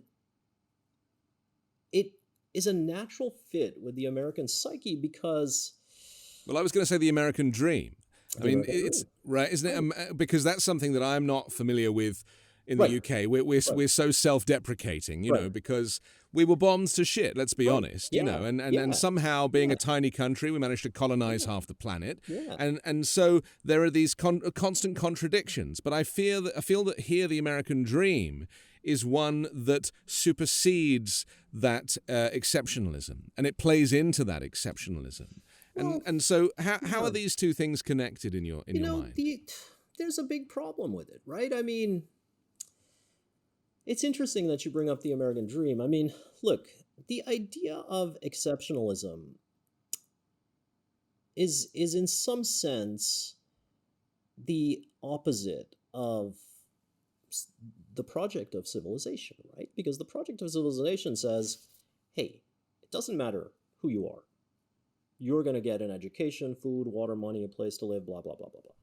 [SPEAKER 2] it is a natural fit with the American psyche because...
[SPEAKER 1] Well, I was going to say the American dream. I mean, it's right, isn't it?
[SPEAKER 2] Right.
[SPEAKER 1] Because that's something that I'm not familiar with in the UK. We're so self-deprecating, you know, because we were bombed to shit. Let's be honest, you know, and somehow being a tiny country, we managed to colonize half the planet, and so there are these constant contradictions. But I feel that here the American dream is one that supersedes that exceptionalism, and it plays into that exceptionalism. And so how are these two things connected in your mind?
[SPEAKER 2] There's a big problem with it, right? I mean, it's interesting that you bring up the American dream. I mean, look, the idea of exceptionalism is in some sense the opposite of the project of civilization, right? Because the project of civilization says, hey, it doesn't matter who you are. You're going to get an education, food, water, money, a place to live, blah, blah, blah, blah, blah.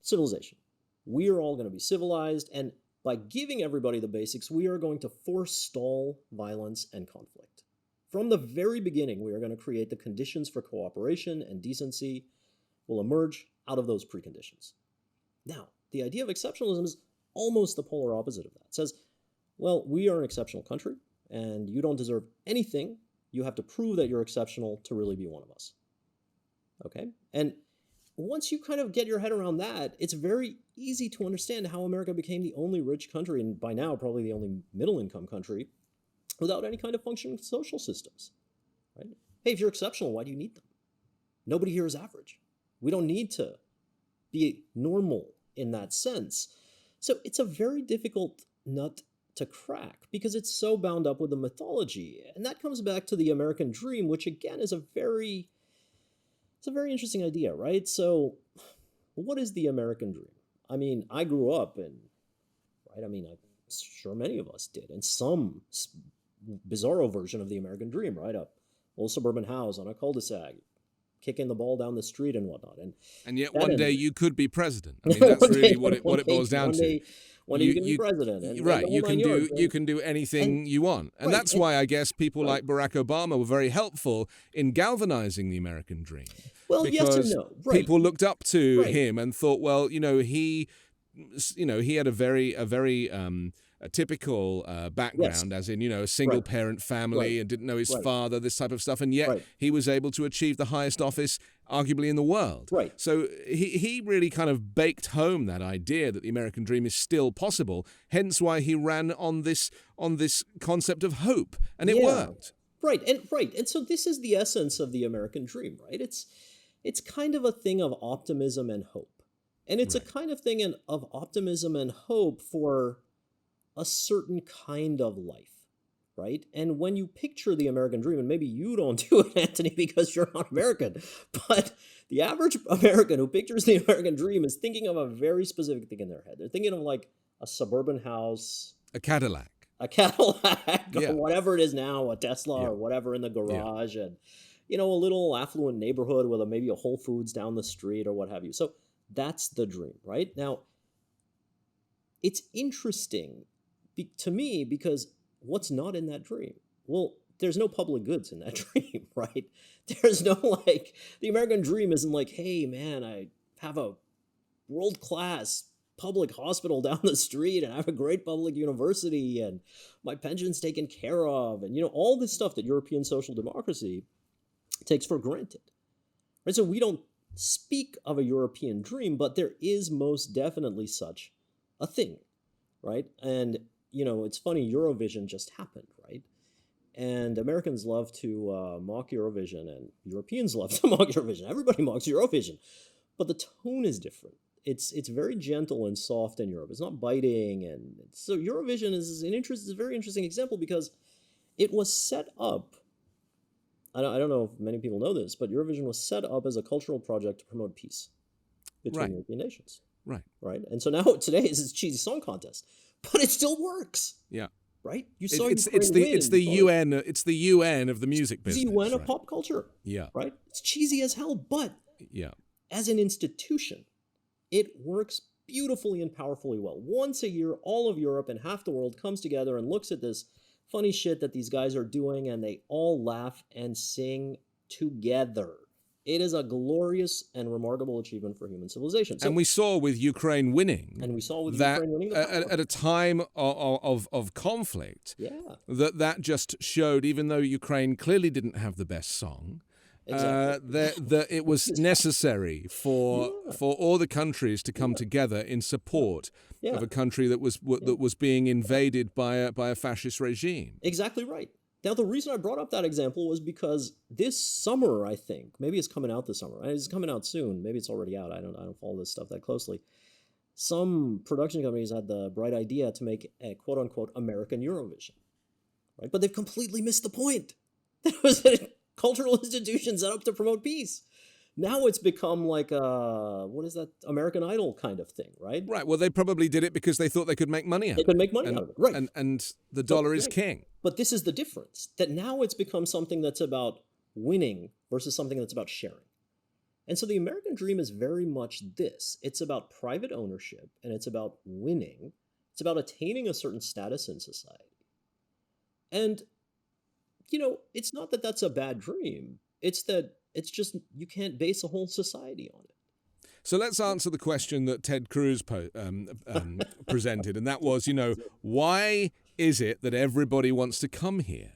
[SPEAKER 2] Civilization. We are all going to be civilized, and by giving everybody the basics, we are going to forestall violence and conflict. From the very beginning, we are going to create the conditions for cooperation and decency will emerge out of those preconditions. Now, the idea of exceptionalism is almost the polar opposite of that. It says, well, we are an exceptional country, and you don't deserve anything. You have to prove that you're exceptional to really be one of us. Okay? And once you kind of get your head around that, it's very easy to understand how America became the only rich country, and by now probably the only middle-income country, without any kind of functioning social systems. Right? Hey, if you're exceptional, why do you need them? Nobody here is average. We don't need to be normal in that sense. So it's a very difficult nut to crack because it's so bound up with the mythology. And that comes back to the American dream, which again is a very interesting idea, right? So what is the American dream? I mean, I grew up in, right? I mean, I'm sure many of us did, in some bizarro version of the American dream, right? A little suburban house on a cul-de-sac, kicking the ball down the street and whatnot. And
[SPEAKER 1] yet one day you could be president. I mean, that's really what it boils down to.
[SPEAKER 2] One day you can be president. And
[SPEAKER 1] right. You can do anything you want. And that's why I guess people like Barack Obama were very helpful in galvanizing the American dream.
[SPEAKER 2] Well,
[SPEAKER 1] because
[SPEAKER 2] yes and no. Right.
[SPEAKER 1] People looked up to him and thought, well, he had a very a typical background, as in, a single parent family and didn't know his father, this type of stuff. And yet he was able to achieve the highest office arguably in the world.
[SPEAKER 2] Right.
[SPEAKER 1] So he really kind of baked home that idea that the American dream is still possible. Hence why he ran on this concept of hope, and it worked.
[SPEAKER 2] Right. And so this is the essence of the American dream, right? It's kind of a thing of optimism and hope. And it's a kind of thing of optimism and hope for a certain kind of life, right? And when you picture the American dream, and maybe you don't do it, Anthony, because you're not American, but the average American who pictures the American dream is thinking of a very specific thing in their head. They're thinking of like a suburban house.
[SPEAKER 1] A Cadillac,
[SPEAKER 2] or whatever it is now, a Tesla or whatever in the garage, and, a little affluent neighborhood with maybe a Whole Foods down the street or what have you. So that's the dream, right? Now, it's interesting to me because what's not in that dream? Well, there's no public goods in that dream, right? There's no the American dream isn't like, hey man, I have a world-class public hospital down the street and I have a great public university and my pension's taken care of and, all this stuff that European social democracy takes for granted. Right? So we don't speak of a European dream, but there is most definitely such a thing, right? And, it's funny, Eurovision just happened, right? And Americans love to mock Eurovision, and Europeans love to mock Eurovision. Everybody mocks Eurovision, but the tone is different. It's very gentle and soft in Europe. It's not biting, and so Eurovision is a very interesting example because it was set up. I don't know if many people know this, but Eurovision was set up as a cultural project to promote peace between
[SPEAKER 1] Right.
[SPEAKER 2] European nations.
[SPEAKER 1] Right.
[SPEAKER 2] Right. And so now today is this cheesy song contest, but it still works.
[SPEAKER 1] Yeah.
[SPEAKER 2] Right. You saw
[SPEAKER 1] It's
[SPEAKER 2] Ukraine win.
[SPEAKER 1] it's the UN of the music
[SPEAKER 2] It's
[SPEAKER 1] business.
[SPEAKER 2] the UN of
[SPEAKER 1] right?
[SPEAKER 2] pop culture.
[SPEAKER 1] Yeah.
[SPEAKER 2] Right. It's cheesy as hell, but
[SPEAKER 1] Yeah.
[SPEAKER 2] as an institution, it works beautifully and powerfully well. Once a year, all of Europe and half the world comes together and looks at this funny shit that these guys are doing, and they all laugh and sing together. It is a glorious and remarkable achievement for human civilization.
[SPEAKER 1] And we saw with Ukraine winning.
[SPEAKER 2] And we saw with
[SPEAKER 1] that
[SPEAKER 2] Ukraine winning the power.
[SPEAKER 1] at a time of conflict.
[SPEAKER 2] Yeah.
[SPEAKER 1] That just showed, even though Ukraine clearly didn't have the best song,
[SPEAKER 2] Exactly.
[SPEAKER 1] that it was necessary for all the countries to come together in support of a country that was being invaded by a fascist regime.
[SPEAKER 2] Exactly right. Now, the reason I brought up that example was because this summer, I think, maybe it's coming out this summer. It's coming out soon. Maybe it's already out. I don't follow this stuff that closely. Some production companies had the bright idea to make a quote-unquote American Eurovision, right? But they've completely missed the point. That was a cultural institution set up to promote peace. Now it's become like a, what is that, American Idol kind of thing, right?
[SPEAKER 1] Right. Well, they probably did it because they thought they could make money out of it.
[SPEAKER 2] They could make money out of it, right.
[SPEAKER 1] And the dollar is king.
[SPEAKER 2] But this is the difference, that now it's become something that's about winning versus something that's about sharing. And so the American dream is very much this. It's about private ownership, and it's about winning. It's about attaining a certain status in society. And, it's not that that's a bad dream. It's that it's just you can't base a whole society on it.
[SPEAKER 1] So let's answer the question that Ted Cruz presented, and that was, why is it that everybody wants to come here?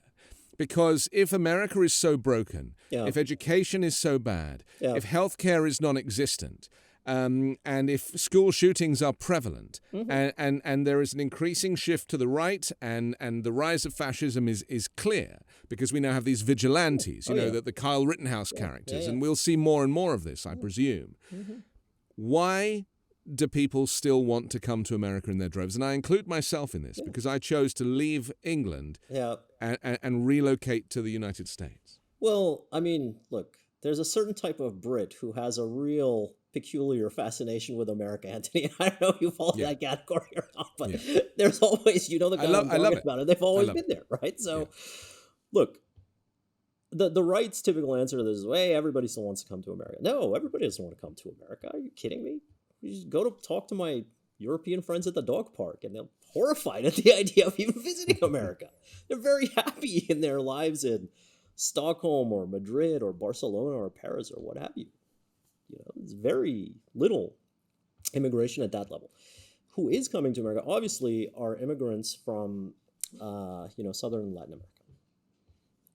[SPEAKER 1] Because if America is so broken, if education is so bad, if healthcare is non-existent, and if school shootings are prevalent, and there is an increasing shift to the right, and the rise of fascism is clear, because we now have these vigilantes, the Kyle Rittenhouse characters, and we'll see more and more of this, I presume. Why do people still want to come to America in their droves? And I include myself in this because I chose to leave England and relocate to the United States.
[SPEAKER 2] Well, I mean, look, there's a certain type of Brit who has a real peculiar fascination with America, Anthony. I don't know if you fall in that category or not, but there's always, the guy I'm talking about it. They've always been there, right? So, look, the right's typical answer to this is, hey, everybody still wants to come to America. No, everybody doesn't want to come to America. Are you kidding me? You just go to talk to my European friends at the dog park, and they're horrified at the idea of even visiting America. They're very happy in their lives in Stockholm or Madrid or Barcelona or Paris or what have you. There's very little immigration at that level. Who is coming to America, obviously, are immigrants from, Southern Latin America.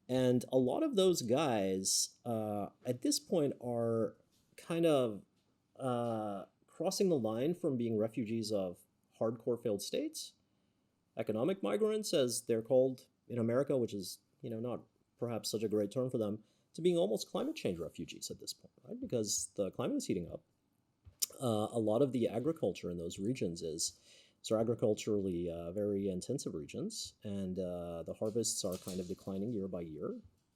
[SPEAKER 2] And a lot of those guys, at this point, are kind of crossing the line from being refugees of hardcore failed states, economic migrants, as they're called in America, which is, not perhaps such a great term for them, to being almost climate change refugees at this point, right? Because the climate is heating up. A lot of the agriculture in those regions is agriculturally very intensive regions, and the harvests are kind of declining year by year.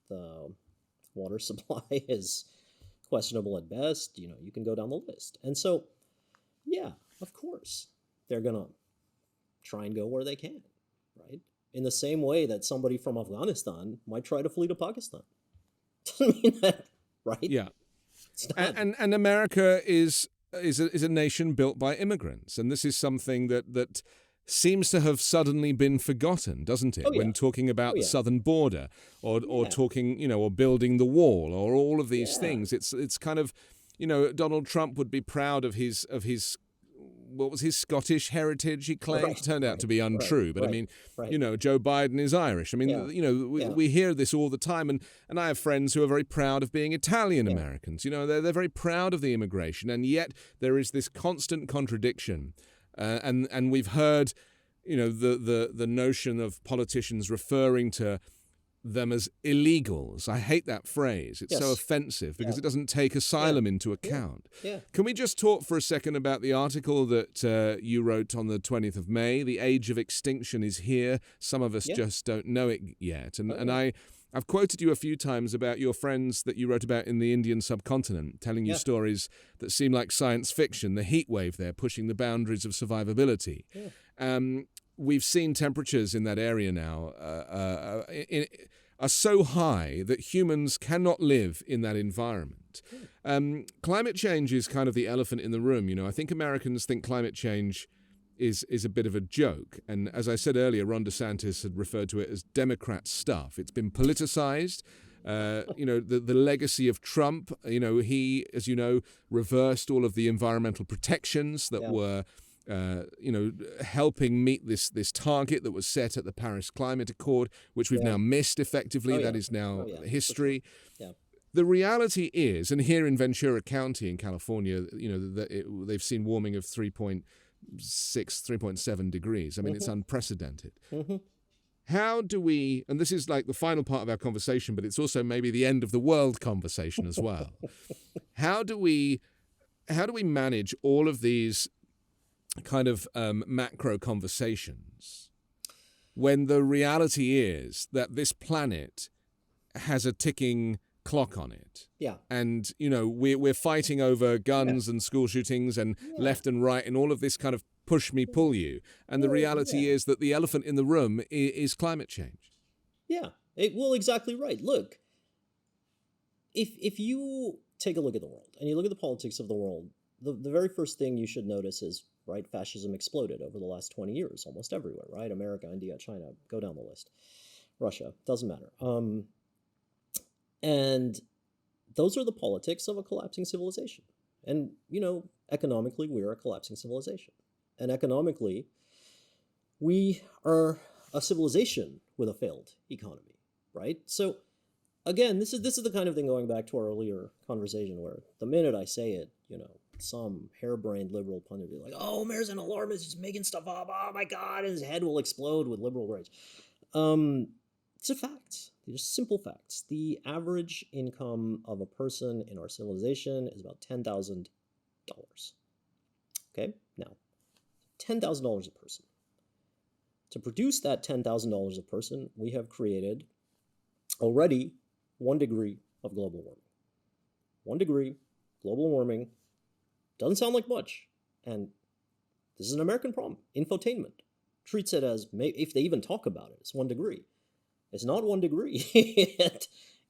[SPEAKER 2] The water supply is questionable at best. You can go down the list. And so, yeah, of course, they're going to try and go where they can, right? In the same way that somebody from Afghanistan might try to flee to Pakistan. Doesn't mean that, right?
[SPEAKER 1] Yeah. And America is a nation built by immigrants, and this is something that seems to have suddenly been forgotten, doesn't it? When talking about the southern border, or talking, or building the wall, or all of these things, it's kind of, Donald Trump would be proud of his what was his Scottish heritage he claimed?
[SPEAKER 2] Right,
[SPEAKER 1] Turned out to be untrue. But I mean,
[SPEAKER 2] right.
[SPEAKER 1] Joe Biden is Irish. I mean, we hear this all the time. And I have friends who are very proud of being Italian Americans. They're very proud of the immigration. And yet there is this constant contradiction. And we've heard, the notion of politicians referring to them as illegals. I hate that phrase. It's so offensive because it doesn't take asylum into account.
[SPEAKER 2] Yeah.
[SPEAKER 1] Can we just talk for a second about the article that you wrote on the 20th of May? The age of extinction is here. Some of us just don't know it yet. And I've quoted you a few times about your friends that you wrote about in the Indian subcontinent, telling you stories that seem like science fiction, the heat wave there pushing the boundaries of survivability. Yeah. We've seen temperatures in that area now are so high that humans cannot live in that environment. Climate change is kind of the elephant in the room. I think Americans think climate change is a bit of a joke. And as I said earlier, Ron DeSantis had referred to it as Democrat stuff. It's been politicized. The legacy of Trump, he, as you know, reversed all of the environmental protections that were helping meet this target that was set at the Paris Climate Accord, which we've now missed effectively. That is now history. Sure. Yeah. The reality is, and here in Ventura County in California, they've seen warming of 3.6, 3.7 degrees. I mean, it's unprecedented. Mm-hmm. How do we, and this is like the final part of our conversation, but it's also maybe the end of the world conversation as well. How do we manage all of these kind of macro conversations when the reality is that this planet has a ticking clock on it? Yeah. And, we're fighting over guns and school shootings and left and right and all of this kind of push me, pull you. And the reality is that the elephant in the room is climate change. Yeah. Exactly right. Look, if you take a look at the world and you look at the politics of the world, the very first thing you should notice is, right, fascism exploded over the last 20 years, almost everywhere, right? America, India, China, go down the list. Russia, doesn't matter. And those are the politics of a collapsing civilization. And, economically, we're a collapsing civilization. And economically, we are a civilization with a failed economy, right? So, again, this is the kind of thing, going back to our earlier conversation, where the minute I say it, some harebrained liberal pundit will be like, oh, Umair's an alarmist, he's making stuff up, oh my God, his head will explode with liberal rage. It's a fact. These are simple facts. The average income of a person in our civilization is about $10,000. Okay? Now, $10,000 a person. To produce that $10,000 a person, we have created already 1 degree of global warming. 1 degree, global warming, doesn't sound like much. And this is an American problem. Infotainment treats it as, if they even talk about it, it's 1 degree. It's not 1 degree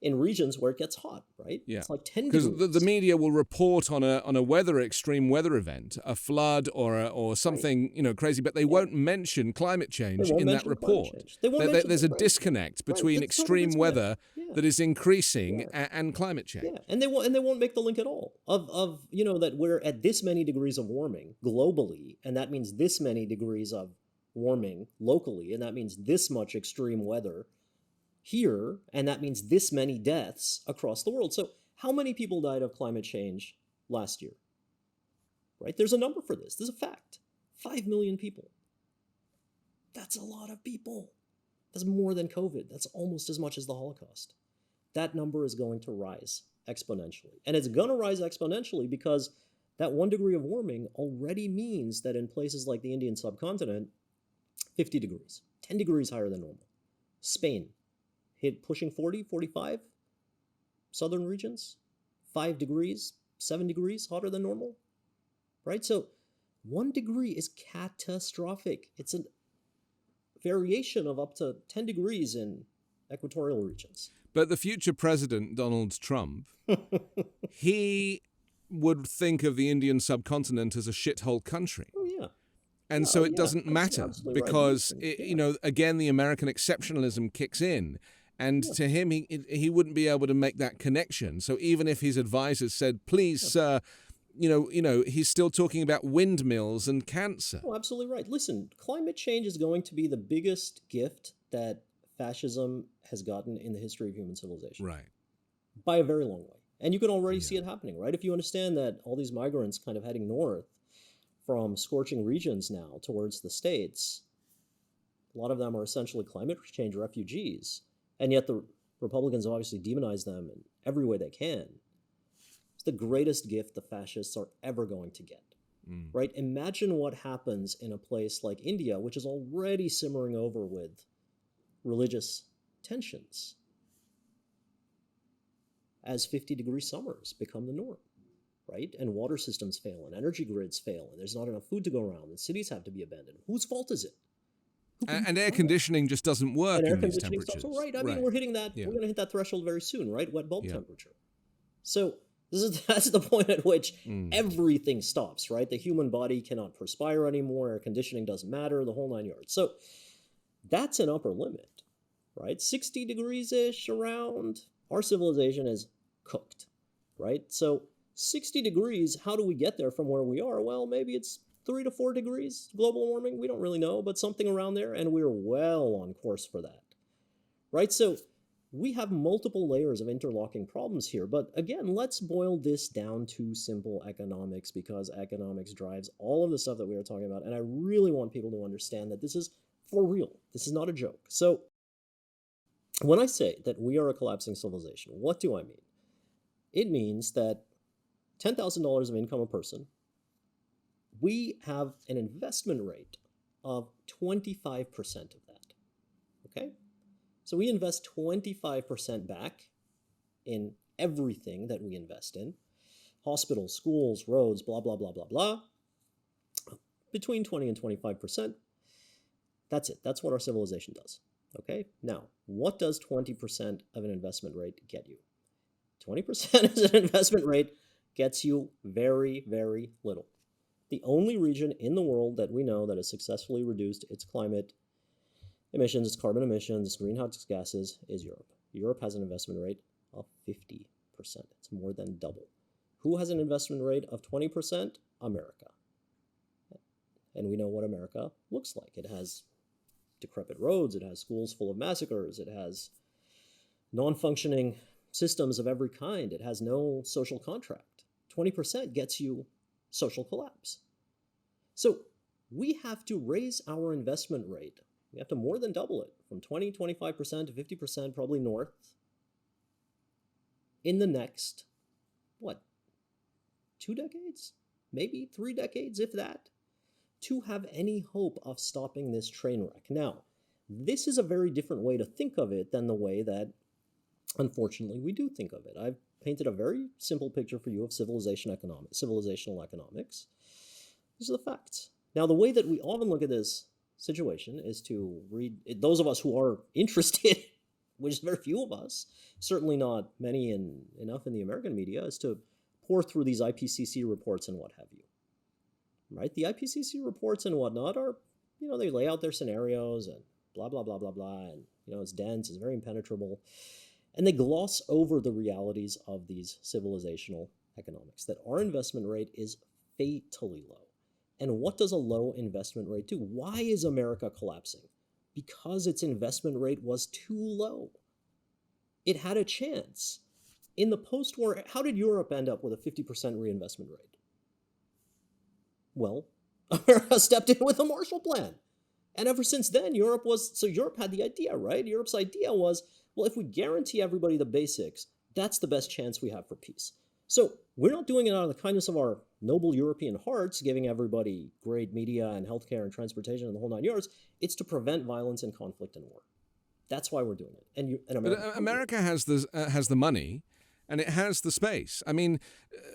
[SPEAKER 1] in regions where it gets hot, right? Yeah. It's like 10 degrees. Because the media will report on a extreme weather event, a flood or something crazy, but they won't mention climate change in that report. There's a disconnect between extreme weather that is increasing and climate change. Yeah, and they won't make the link at all of that we're at this many degrees of warming globally, and that means this many degrees of warming locally, and that means this much extreme weather here, and that means this many deaths across the world. So how many people died of climate change last year? Right? There's a number for this. There's a fact. 5 million people. That's a lot of people. That's more than COVID. That's almost as much as the Holocaust. That number is going to rise exponentially. And it's going to rise exponentially because that 1 degree of warming already means that in places like the Indian subcontinent, 50 degrees, 10 degrees higher than normal. Spain, hit pushing 40, 45. Southern regions, 5 degrees, 7 degrees hotter than normal, right? So 1 degree is catastrophic. It's a variation of up to 10 degrees in equatorial regions. But the future president, Donald Trump, he would think of the Indian subcontinent as a shithole country. Oh, yeah. And so it doesn't matter because, again, the American exceptionalism kicks in. And to him, he wouldn't be able to make that connection. So even if his advisors said, please, sir, he's still talking about windmills and cancer.
[SPEAKER 2] Oh, absolutely right. Listen, climate change is going to be the biggest gift that fascism has gotten in the history of human civilization.
[SPEAKER 1] Right.
[SPEAKER 2] By a very long way. And you can already see it happening, right? If you understand that all these migrants kind of heading north from scorching regions now towards the States, a lot of them are essentially climate change refugees. And yet the Republicans obviously demonize them in every way they can. It's the greatest gift the fascists are ever going to get, right? Imagine what happens in a place like India, which is already simmering over with religious tensions, as 50-degree summers become the norm, right? And water systems fail, and energy grids fail, and there's not enough food to go around, and cities have to be abandoned. Whose fault is it?
[SPEAKER 1] And air conditioning just doesn't work in these temperatures.
[SPEAKER 2] Right. I mean, we're hitting that. We're going to hit that threshold very soon, right? Wet bulb temperature. So that's the point at which everything stops, right? The human body cannot perspire anymore. Air conditioning doesn't matter. The whole 9 yards. So that's an upper limit, right? 60 degrees-ish around. Our civilization is cooked, right? So 60 degrees, how do we get there from where we are? Well, maybe it's 3 to 4 degrees global warming. We don't really know, but something around there, and we're well on course for that, right? So we have multiple layers of interlocking problems here. But again, let's boil this down to simple economics, because economics drives all of the stuff that we are talking about. And I really want people to understand that this is for real. This is not a joke. So when I say that we are a collapsing civilization, what do I mean? It means that $10,000 of income a person, we have an investment rate of 25% of that, okay? So we invest 25% back in everything that we invest in, hospitals, schools, roads, blah, blah, blah, blah, blah, between 20 and 25%. That's it. That's what our civilization does, okay? Now, what does 20% of an investment rate get you? 20% as an investment rate gets you very, very little. The only region in the world that we know that has successfully reduced its climate emissions, its carbon emissions, its greenhouse gases is Europe. Europe has an investment rate of 50%. It's more than double. Who has an investment rate of 20%? America. And we know what America looks like. It has decrepit roads. It has schools full of massacres. It has non-functioning systems of every kind. It has no social contract. 20% gets you social collapse. So we have to raise our investment rate. We have to more than double it from 20, 25% to 50%, probably north, in the next, 2 decades? Maybe 3 decades, if that, to have any hope of stopping this train wreck. Now, this is a very different way to think of it than the way that, unfortunately, we do think of it. I've painted a very simple picture for you of civilizational economics. These are the facts. Now, the way that we often look at this situation is to read, those of us who are interested, which is very few of us, certainly not many enough in the American media, is to pour through these IPCC reports and what have you. Right? The IPCC reports and whatnot are, they lay out their scenarios and blah, blah, blah, blah, blah. And, it's dense, it's very impenetrable. And they gloss over the realities of these civilizational economics, that our investment rate is fatally low. And what does a low investment rate do? Why is America collapsing? Because its investment rate was too low. It had a chance. In the post-war, how did Europe end up with a 50% reinvestment rate? Well, America stepped in with a Marshall Plan. And ever since then, Europe had the idea, right? Europe's idea was, well, if we guarantee everybody the basics, that's the best chance we have for peace. So we're not doing it out of the kindness of our noble European hearts, giving everybody great media and healthcare and transportation and the whole 9 yards. It's to prevent violence and conflict and war. That's why we're doing it.
[SPEAKER 1] But America has the money, and it has the space. I mean,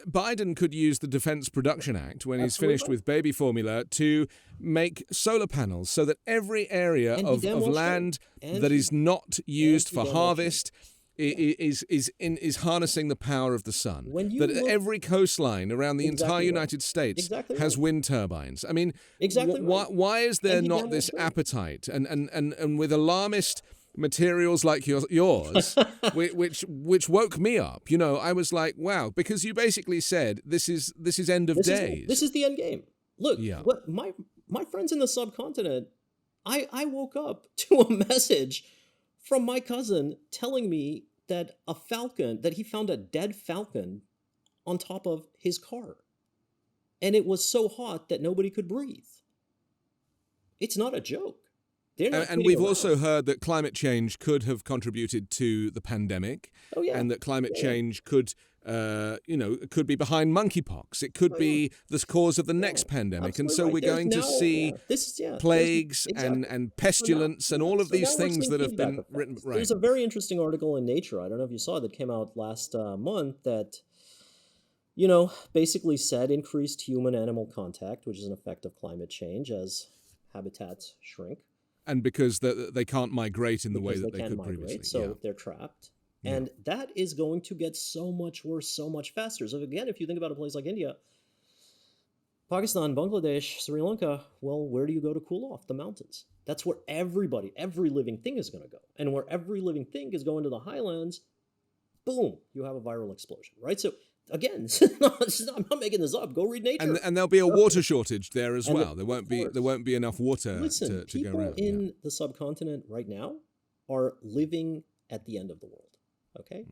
[SPEAKER 1] Biden could use the Defense Production Act when he's finished with baby formula to make solar panels so that every area of land that is not used for harvest is harnessing the power of the sun. Every coastline around the entire United States has wind turbines. I mean, why is there not this appetite? And with alarmist materials like yours, which woke me up. I was like, wow, because you basically said this is end of days.
[SPEAKER 2] This is the end game. Look,
[SPEAKER 1] Yeah.
[SPEAKER 2] what my friends in the subcontinent, I woke up to a message from my cousin telling me that he found a dead falcon on top of his car. And it was so hot that nobody could breathe. It's not a joke.
[SPEAKER 1] And we've also heard that climate change could have contributed to the pandemic, and that climate change could be behind monkeypox. It could be the cause of the next pandemic. And so we're going to see plagues and pestilence and all of these things that have been written. Right.
[SPEAKER 2] There's a very interesting article in Nature, I don't know if you saw it, that came out last month that, basically said increased human-animal contact, which is an effect of climate change as habitats shrink.
[SPEAKER 1] And because they can't migrate in the way that they could previously.
[SPEAKER 2] So they're trapped. Yeah. And that is going to get so much worse, so much faster. So again, if you think about a place like India, Pakistan, Bangladesh, Sri Lanka, well, where do you go to cool off? The mountains. That's where every living thing is going to go. And where every living thing is going to the highlands, boom, you have a viral explosion, right? So again, I'm not making this up. Go read Nature.
[SPEAKER 1] And there'll be a water shortage there as well. There won't be enough water to go around.
[SPEAKER 2] People in the subcontinent right now are living at the end of the world. Okay?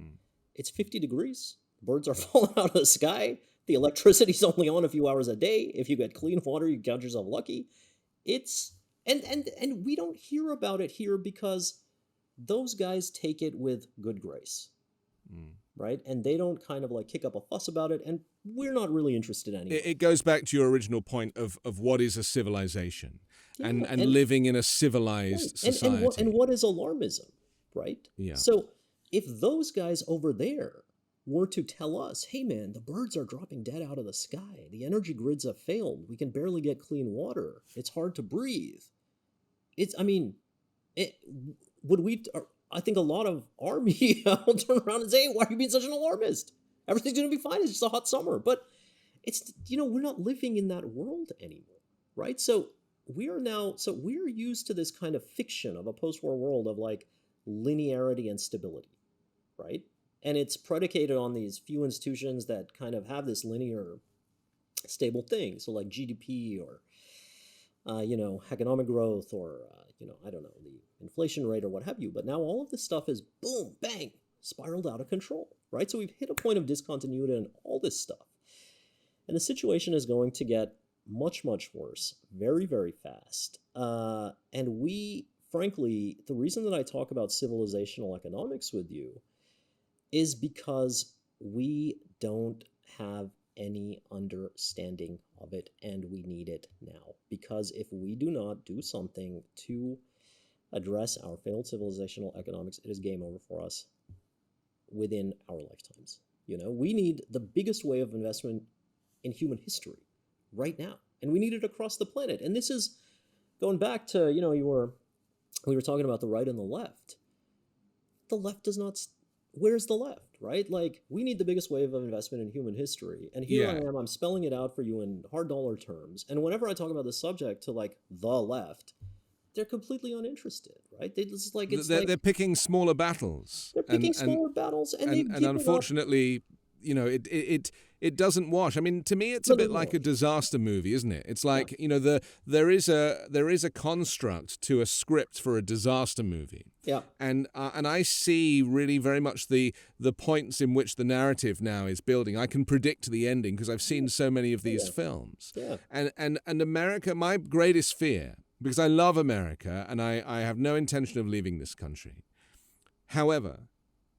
[SPEAKER 2] It's 50 degrees. Birds are falling out of the sky. The electricity's only on a few hours a day. If you get clean water, you count yourself lucky. It's and we don't hear about it here because those guys take it with good grace. Right? And they don't kind of kick up a fuss about it, and we're not really interested anymore.
[SPEAKER 1] It goes back to your original point of what is a civilization and living in a civilized society.
[SPEAKER 2] And what is alarmism, right?
[SPEAKER 1] Yeah.
[SPEAKER 2] So if those guys over there were to tell us, hey man, the birds are dropping dead out of the sky, the energy grids have failed, we can barely get clean water, it's hard to breathe. I think a lot of our media will turn around and say, hey, why are you being such an alarmist? Everything's going to be fine. It's just a hot summer. But it's, we're not living in that world anymore, right? So we're used to this kind of fiction of a post-war world of linearity and stability, right? And it's predicated on these few institutions that kind of have this linear, stable thing. So like GDP or, economic growth or, I don't know, the inflation rate or what have you. But now all of this stuff is boom, bang, spiraled out of control, right? So we've hit a point of discontinuity in all this stuff. And the situation is going to get much, much worse very, very fast. And frankly, the reason that I talk about civilizational economics with you is because we don't have any understanding of it, and we need it now. Because if we do not do something to address our failed civilizational economics, it is game over for us within our lifetimes. We need the biggest wave of investment in human history right now, and we need it across the planet. And this is going back to, we were talking about the right and the left. The left does not. Where's the left, right? We need the biggest wave of investment in human history. And here I am, I'm spelling it out for you in hard dollar terms. And whenever I talk about this subject to the left, they're completely uninterested, right? They're
[SPEAKER 1] picking smaller battles.
[SPEAKER 2] They're picking smaller battles, and
[SPEAKER 1] unfortunately, it doesn't wash. I mean, to me, it's a bit like a disaster movie, isn't it? It's like there is a construct to a script for a disaster movie.
[SPEAKER 2] Yeah.
[SPEAKER 1] And I see really very much the points in which the narrative now is building. I can predict the ending because I've seen so many of these films.
[SPEAKER 2] Yeah.
[SPEAKER 1] And America, my greatest fear, because I love America and I have no intention of leaving this country. However,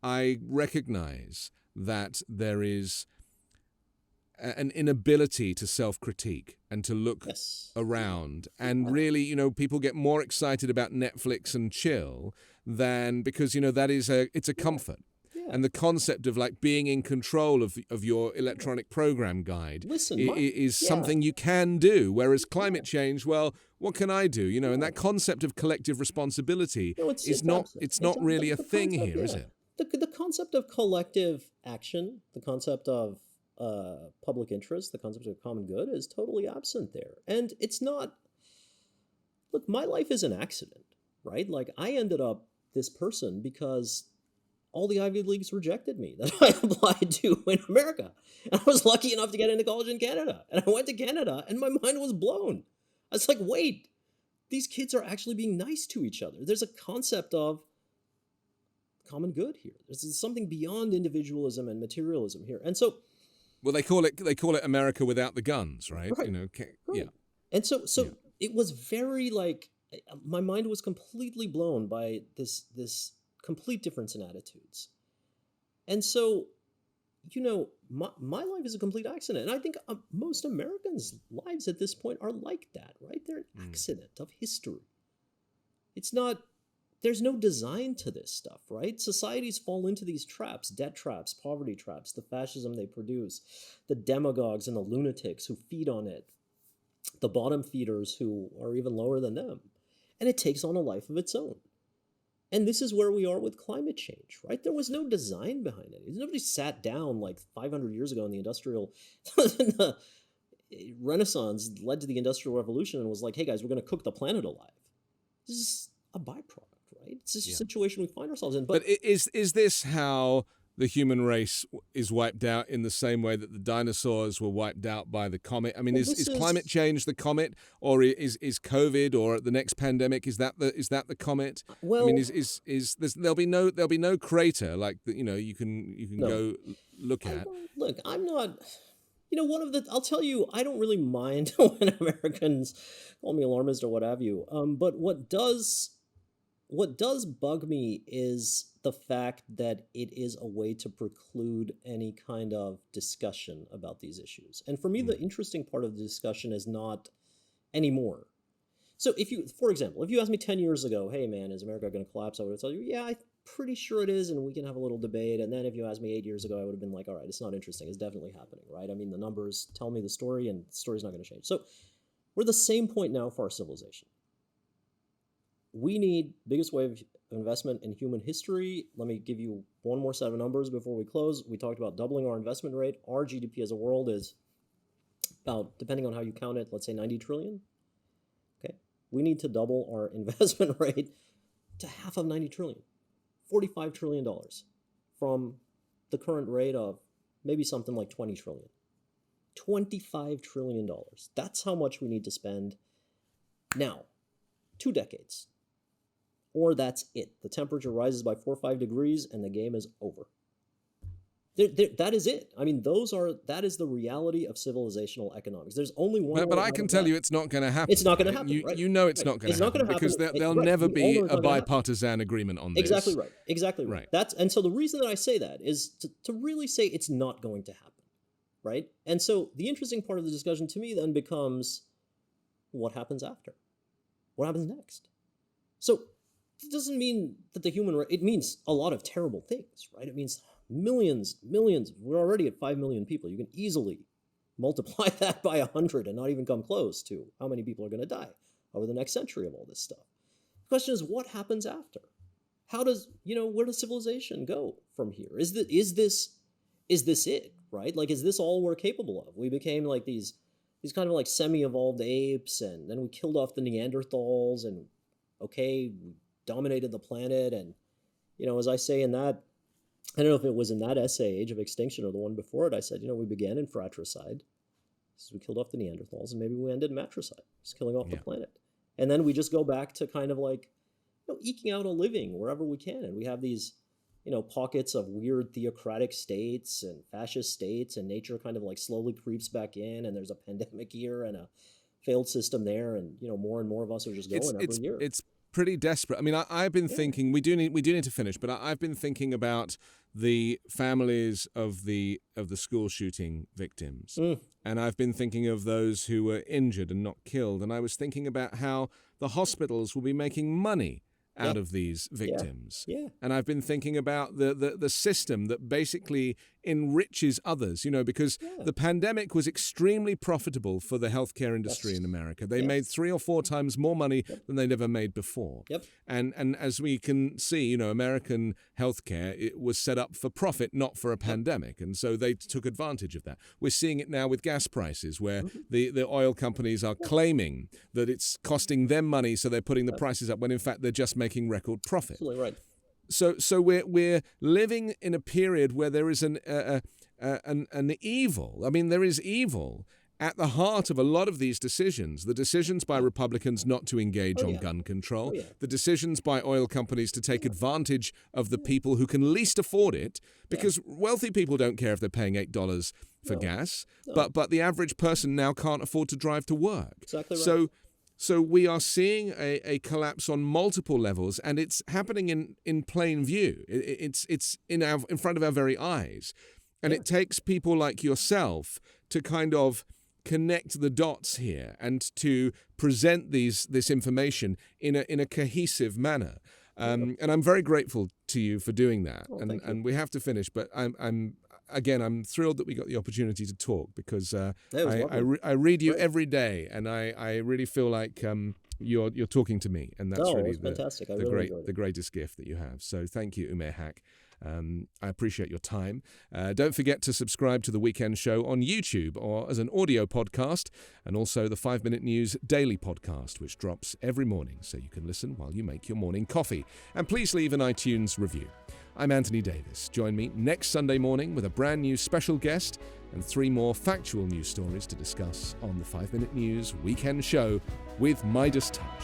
[SPEAKER 1] I recognize that there is an inability to self-critique and to look around. And really, people get more excited about Netflix and chill than because, that is it's a comfort. Yeah. And the concept of being in control of your electronic program guide is something you can do. Whereas climate change, well, what can I do? And that concept of collective responsibility is not really a thing here, is it?
[SPEAKER 2] The concept of collective action, the concept of public interest, the concept of common good is totally absent there. And it's not, look, my life is an accident, right? I ended up this person because all the Ivy Leagues rejected me that I applied to in America. And I was lucky enough to get into college in Canada. And I went to Canada and my mind was blown. I was like, wait, these kids are actually being nice to each other. There's a concept of common good here. There's something beyond individualism and materialism here. And so,
[SPEAKER 1] well, they call it America without the guns, right?
[SPEAKER 2] right,
[SPEAKER 1] You know,
[SPEAKER 2] right.
[SPEAKER 1] yeah.
[SPEAKER 2] And so
[SPEAKER 1] Yeah.
[SPEAKER 2] it was very like, my mind was completely blown by this complete difference in attitudes. And so, you know, my life is a complete accident. And I think most Americans' lives at this point are like that, right? They're an accident of history. It's not, there's no design to this stuff, right? Societies fall into these traps, debt traps, poverty traps, the fascism they produce, the demagogues and the lunatics who feed on it, the bottom feeders who are even lower than them. And it takes on a life of its own. And this is where we are with climate change, right? There was no design behind it. Nobody sat down like 500 years ago in the industrial the Renaissance led to the Industrial Revolution and was like, hey guys, we're going to cook the planet alive. This is a byproduct, right? It's just a situation we find ourselves in.
[SPEAKER 1] But is this how the human race is wiped out, in the same way that the dinosaurs were wiped out by the comet? I mean,
[SPEAKER 2] Well,
[SPEAKER 1] is climate change the comet, or is COVID, or the next pandemic, is that the comet?
[SPEAKER 2] Well,
[SPEAKER 1] I mean, there'll be no crater like that, you know, you can
[SPEAKER 2] no.
[SPEAKER 1] go look at.
[SPEAKER 2] Look, I'm not. You know, I'll tell you, I don't really mind when Americans call me alarmist or what have you. But what does bug me is the fact that it is a way to preclude any kind of discussion about these issues. And for me, the interesting part of the discussion is not anymore. So for example, if you asked me 10 years ago, hey man, is America going to collapse? I would have told you, yeah, I'm pretty sure it is, and we can have a little debate. And then if you asked me 8 years ago, I would have been like, all right, it's not interesting. It's definitely happening, right? I mean, the numbers tell me the story, and the story's not going to change. So we're at the same point now for our civilization. We need biggest wave of investment in human history. Let me give you one more set of numbers before we close. We talked about doubling our investment rate. Our GDP as a world is about, depending on how you count it, let's say 90 trillion. Okay. We need to double our investment rate to half of 90 trillion, $45 trillion from the current rate of maybe something like 20 trillion. $25 trillion. That's how much we need to spend now. 2 decades. Or that's it. The temperature rises by 4 or 5 degrees and the game is over. That is it. I mean, that is the reality of civilizational economics. There's only one.
[SPEAKER 1] But I can tell you it's not going to happen.
[SPEAKER 2] It's not going to happen, right?
[SPEAKER 1] You know it's not going to happen because there'll never be a bipartisan agreement on this.
[SPEAKER 2] Exactly right. Exactly right. And so the reason that I say that is to really say it's not going to happen, right? And so the interesting part of the discussion to me then becomes, what happens after? What happens next? So it doesn't mean that it means a lot of terrible things, right? It means millions. We're already at 5 million people. You can easily multiply that by 100 and not even come close to how many people are going to die over the next century of all this stuff. The question is, what happens after? How does, where does civilization go from here? Is this it, right? Like, is this all we're capable of? We became like these kind of like semi-evolved apes, and then we killed off the Neanderthals, and we dominated the planet. And, as I say in that, I don't know if it was in that essay, Age of Extinction, or the one before it, I said, we began in fratricide. So we killed off the Neanderthals, and maybe we ended matricide, just killing off the planet. And then we just go back to kind of like, eking out a living wherever we can. And we have these, pockets of weird theocratic states and fascist states, and nature kind of like slowly creeps back in, and there's a pandemic here and a failed system there, and more and more of us are just going every year.
[SPEAKER 1] It's pretty desperate. I mean, I've been thinking, we do need to finish, but I've been thinking about the families of the school shooting victims, and I've been thinking of those who were injured and not killed, and I was thinking about how the hospitals will be making money out of these victims. And I've been thinking about the system that basically enriches others, because the pandemic was extremely profitable for the healthcare industry in America. They made 3 or 4 times more money than they'd ever made before. And as we can see, American healthcare, it was set up for profit, not for a pandemic. And so they took advantage of that. We're seeing it now with gas prices, where the oil companies are claiming that it's costing them money, so they're putting the prices up, when in fact they're just making record profit.
[SPEAKER 2] Absolutely right.
[SPEAKER 1] So we're living in a period where there is an evil. I mean, there is evil at the heart of a lot of these decisions. The decisions by Republicans not to engage on gun control, the decisions by oil companies to take advantage of the people who can least afford it, because wealthy people don't care if they're paying $8 for gas, but the average person now can't afford to drive to work.
[SPEAKER 2] Exactly right.
[SPEAKER 1] So we are seeing a collapse on multiple levels, and it's happening in plain view. It's in front of our very eyes. And it takes people like yourself to kind of connect the dots here and to present this information in a cohesive manner. And I'm very grateful to you for doing that. And we have to finish, but I'm thrilled that we got the opportunity to talk, because I read you every day, and I really feel like you're talking to me, and that's really
[SPEAKER 2] fantastic.
[SPEAKER 1] the greatest gift that you have. So thank you, Umair Haque. I appreciate your time. Don't forget to subscribe to The Weekend Show on YouTube or as an audio podcast, and also the 5 Minute News daily podcast, which drops every morning so you can listen while you make your morning coffee. And please leave an iTunes review. I'm Anthony Davis. Join me next Sunday morning with a brand new special guest and 3 more factual news stories to discuss on the 5 Minute News Weekend Show with Midas Touch.